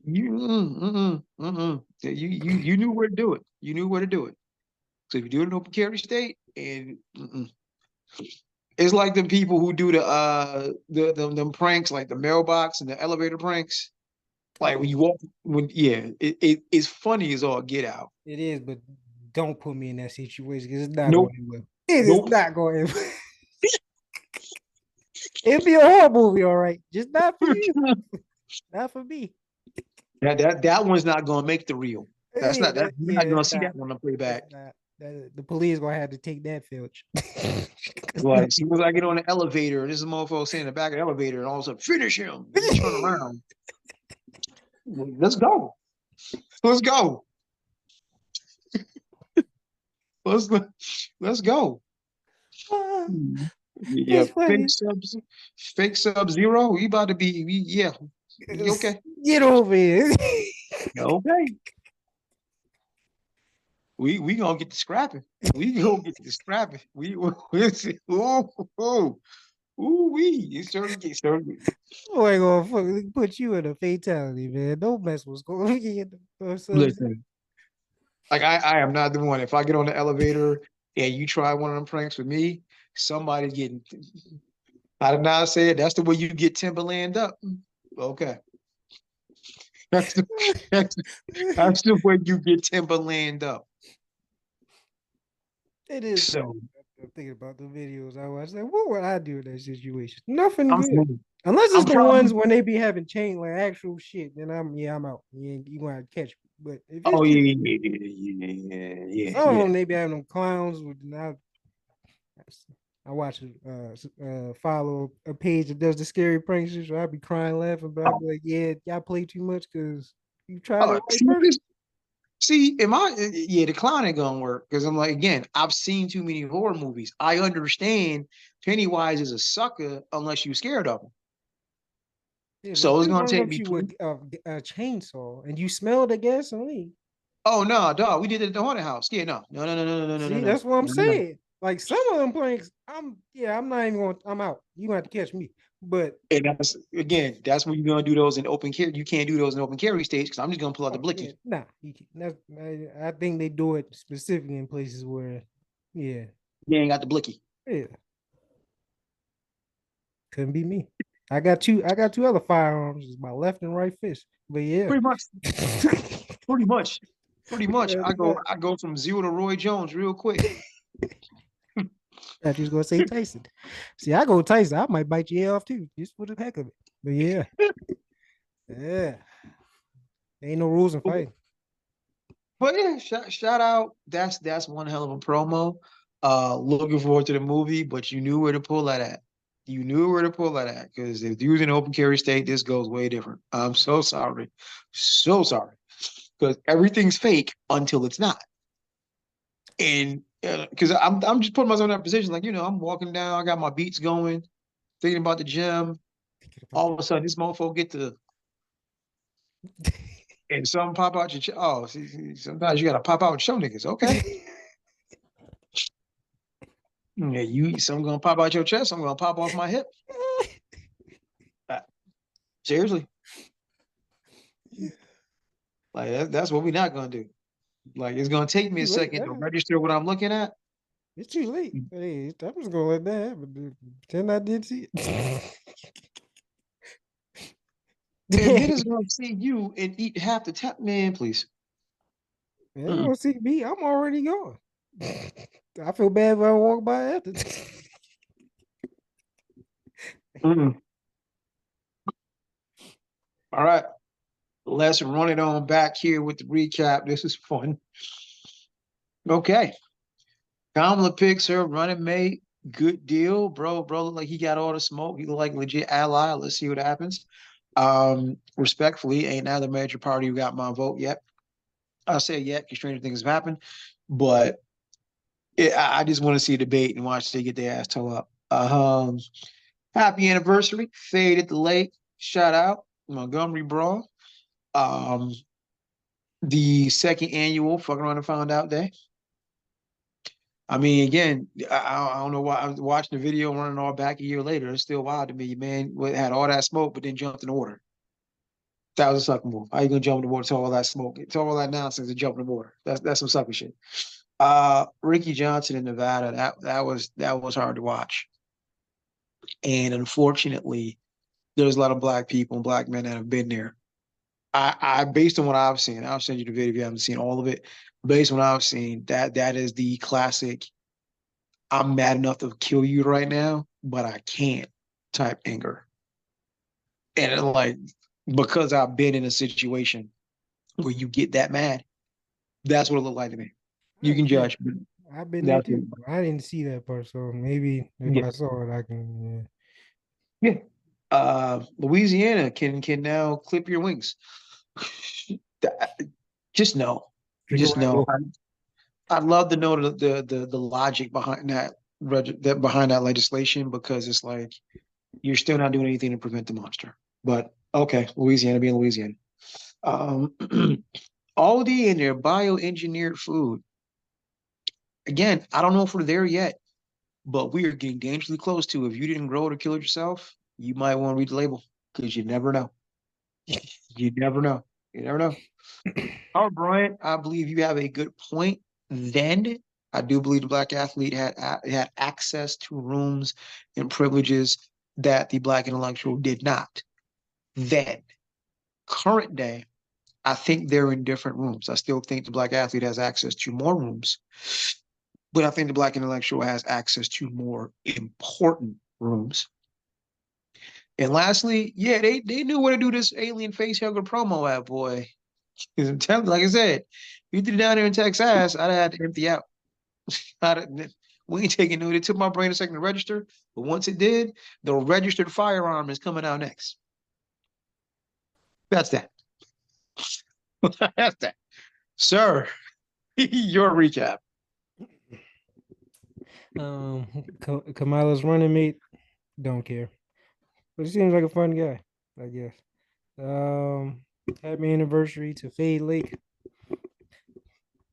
Yeah, you knew where to do it. You knew where to do it. So if you do it in open carry state, and it's like the people who do them pranks, like the mailbox and the elevator pranks. Like when oh, you walk, it's funny as all get out. it is, but don't put me in that situation because it's not going Nope, to end well. It is nope. not going to end well. It'd be a horror movie, all right. Just not for you. Not for me. That one's not gonna make the reel. That's Yeah, not that you're yeah, not gonna it's see not. that one on It's playback. not. The police gonna have to take that filch. Like, as soon as I get on the elevator, this is a mofo sitting in the back of the elevator, and all of a sudden, finish him. And you turn around. Let's go. Let's go. Let's let's go. Yeah, It's funny. fake sub zero. We about to be yeah. Okay. Get over here. Okay. We gonna get to scrapping. We gonna get to scrapping. Ooh, ooh, ooh, we started. Boy, gonna put you in a fatality, man. Don't mess what's going on. Listen, like I am not the one. If I get on the elevator and you try one of them pranks with me, somebody's getting. I did not say it. That's the way you get Timberland up. Okay, that's the that's, that's the way you get Timberland up. It is funny. So I'm thinking about the videos I watched. Like, what would I do in that situation? Nothing I'm good. saying, Unless it's I'm the ones probably. when they be having chain like actual shit, then I'm out. You gonna have to catch me. But if it's Oh just yeah, yeah, yeah, yeah, yeah, some of yeah. them, they be having them clowns with I watch follow a page that does the scary pranks. So I'd be crying laughing, but I'd Oh, be like, yeah, y'all play too much because you tried oh, it right first. see, am I? Yeah, the clown ain't gonna work because I'm like, again, I've seen too many horror movies. I understand Pennywise is a sucker unless you're scared of him. Yeah, but So it's this gonna runs take up me to you three. with a chainsaw and you smell the gasoline. Oh no, dog, we did it at the haunted house. Yeah, no, no, no, no, no, no, no, no, See, no, that's what I'm no, no, no. saying. Like some of them pranks, I'm not even going. I'm out. You gonna have to catch me. But And that's again, that's when you're gonna do those in open carry. You can't do those in open carry stage because I'm just gonna pull out the oh yeah, blicky. nah. I think they do it specifically in places where, yeah, You ain't got the blicky. yeah, couldn't be me. I got two other firearms. It's my left and right fist. But yeah. Pretty much, pretty much, pretty much. Yeah, I go from zero to Roy Jones real quick. I was gonna say Tyson. See, I go Tyson. I might bite your ear off too, just for the heck of it. But yeah, yeah, ain't no rules in fighting. But yeah, shout out. That's one hell of a promo. Looking forward to the movie, but you knew where to pull that at. You knew where to pull that at because if you was in open carry state, this goes way different. I'm so sorry, so sorry, because everything's fake until it's not. And because I'm just putting myself in that position, like I'm walking down, I got my beats going, thinking about the gym. All of a sudden, this mofo get to and something pop out your chest. Oh, see, sometimes you gotta pop out and show niggas. Okay. Yeah, some gonna pop out your chest, I'm gonna pop off my hip. Uh, Seriously, like that's what we're not gonna do. Like it's gonna take me a Too late. second to register what I'm looking at, It's too late. Hey, I'm just gonna let that happen. Pretend I did see it. and then Dang, it's gonna see you and eat half the tap. Man, please. they ain't Mm-mm, gonna see me. I'm already gone. I feel bad if I walk by after. mm-mm. All right, let's run it on back here with the recap. This is fun. Okay, Kamala picks her running mate. Good deal, bro. Bro, look like he got all the smoke. He look like legit ally. Let's see what happens. Respectfully, ain't another major party who got my vote yet. I'll say yet because stranger things have happened, but I just want to see a debate and watch they get their ass toe up. Happy anniversary, Fade at the Lake. Shout out Montgomery Brawl. Um, the second annual Fucking Around and Found Out Day. I mean, again, I don't know why I was watching the video running all back a year later. It's still wild to me. Man had all that smoke, but then jumped in the water. That was a sucker move. How you gonna jump in the water to all that smoke, to all that nonsense, and jump in the water? That's some sucker shit. Ricky Johnson in Nevada. That was hard to watch, and unfortunately, there's a lot of black people and black men that have been there. I based on what I've seen, I'll send you the video if you haven't seen all of it. Based on what I've seen, that is the classic. I'm mad enough to kill you right now, but I can't type anger, and like because I've been in a situation where you get that mad. That's what it looked like to me. You can Yeah, judge, but I've been there that's what. too. I didn't see that part, so maybe if Yeah, I saw it, I can. yeah. Louisiana can now clip your wings. Just know, Drink a just Red know. Bull. I'd love to know the logic behind that legislation because it's like you're still not doing anything to prevent the monster. But Okay, Louisiana being Louisiana. Um, Aldi and their bioengineered food. Again, I don't know if we're there yet, but we are getting dangerously close to. If you didn't grow it or kill it yourself, you might want to read the label because you never know. You never know. You never know. All right, Bryant, I believe you have a good point. Then I do believe the black athlete had access to rooms and privileges that the black intellectual did not. Then, current day, I think they're in different rooms. I still think the black athlete has access to more rooms, but I think the black intellectual has access to more important rooms. And lastly, yeah, they knew where to do this alien facehugger promo at, boy. Because I'm telling you, like I said, if you did it down there in Texas, I'd have had to empty out. We ain't taking no. It took my brain a second to register, but once it did, the registered firearm is coming out next. That's that. That's that. Sir, your recap. Kamala's running mate, don't care. But he seems like a fun guy, I guess. Um, Happy anniversary to Fade Lake.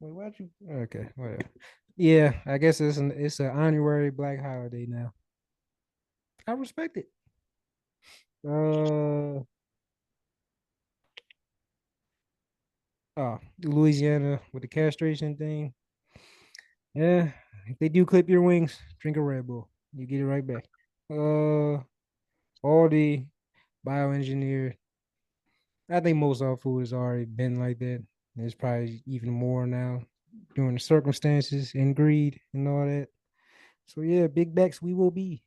Wait, why'd you? Okay, whatever. Yeah, I guess it's an honorary black holiday now. I respect it. Uh, Louisiana with the castration thing. Yeah, if they do clip your wings, drink a Red Bull. You get it right back. All the bioengineered. I think most of our food has already been like that. There's probably even more now during the circumstances and greed and all that. So yeah, big backs we will be,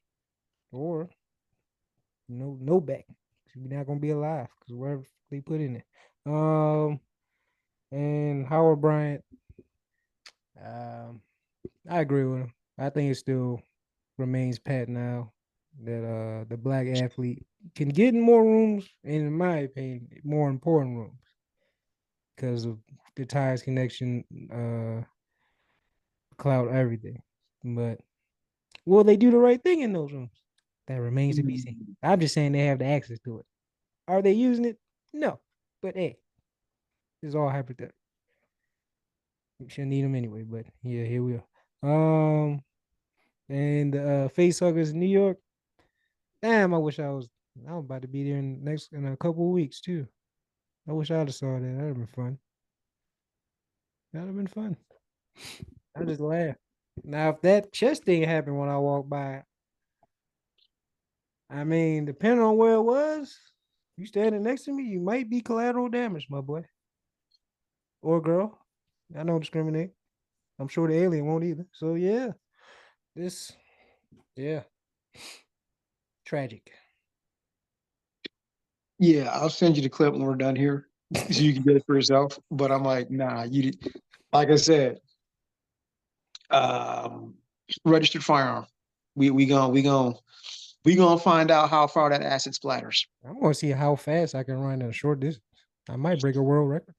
or no back. We're not gonna be alive because whatever they put in it. And Howard Bryant, um, I agree with him. I think it still remains pat now that the black athlete can get in more rooms, and in my opinion, more important rooms because of the ties connection, cloud everything. But will they do the right thing in those rooms? That remains to be seen. I'm just saying they have the access to it. Are they using it? No. But hey, it's all hypothetical. We shouldn't need them anyway, but yeah, here we are. And face huggers in New York. Damn, I wish I was about to be there in a couple of weeks too. I wish I'd have saw that. That'd have been fun. That'd have been fun. I just laugh. Now, if that chest thing happened when I walked by, I mean, depending on where it was, you standing next to me, you might be collateral damage, my boy or girl. I don't discriminate. I'm sure the alien won't either. So yeah, this, yeah, tragic. Yeah, I'll send you the clip when we're done here so you can get it for yourself. But I'm like, nah, like I said, um, registered firearm. We gonna find out how far that acid splatters. I'm gonna see how fast I can run in a short distance. I might break a world record.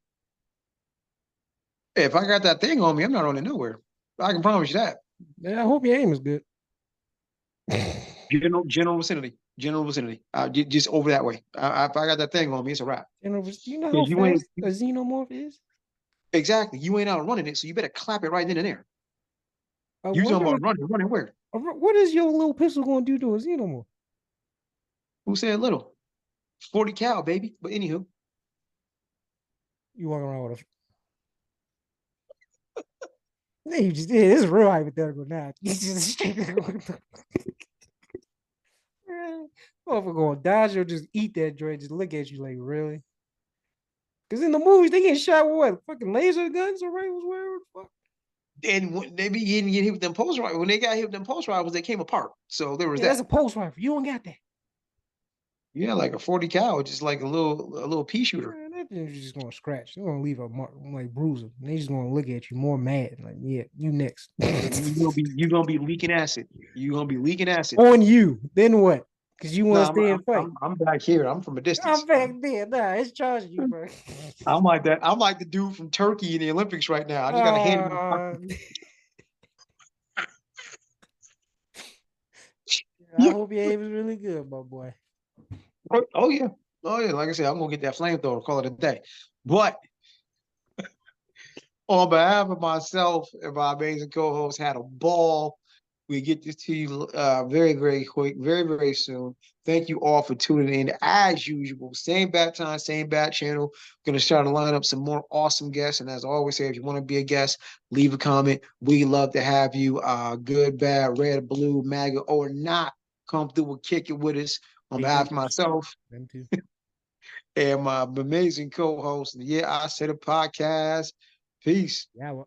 If I got that thing on me, I'm not running nowhere. I can promise you that. Yeah, I hope your aim is good. General vicinity, general vicinity. Just over that way. If I got that thing on me, it's a wrap. Do you know how Because you ain't fast a xenomorph is? exactly, you ain't out running it, so you better clap it right then and there. You What talking about running where? what is your little pistol going to do to a xenomorph? Who said little? 40 cal, baby. But anywho, You walking around with a you just did. It's real hypothetical now. You just motherfucker gonna dodge or just eat that joint, just look at you like, really? Because in the movies, they get shot with what? Fucking laser guns or rifles, whatever the fuck. and when they be getting hit with them post rifles, when they got hit with them post rifles, they came apart. So there was Yeah, that's that. a pulse rifle. You don't got that. Yeah, like a 40 cal, just like a little pea shooter. Man, that thing's just gonna scratch. They're gonna leave a mark, like bruise them. They just gonna look at you more mad. Like, yeah, you next. You gonna be leaking acid. You gonna be leaking acid. On you. Then what? Because you No, want to I'm, stay I'm and fight. I'm I'm back here. I'm from a I'm distance. back there. Nah, it's charging you, bro. I'm like that. I'm like the dude from Turkey in the Olympics right now. I just got a hand. uh, I Yeah. hope your aim is really good, my boy. Oh yeah. Oh yeah, like I said, I'm gonna get that flamethrower, call it a day. But on behalf of myself and my amazing co-host, had a ball. We get this to you very, very quick, very, very soon. Thank you all for tuning in as usual. Same bat time, same bat channel. We're gonna start to line up some more awesome guests. And as I always say, if you want to be a guest, leave a comment. We love to have you. Good, bad, red, blue, MAGA, or not. Come through and kick it with us on behalf of Patriots, myself them too. and my amazing co-host. Yeah, I said a podcast. Peace. Yeah.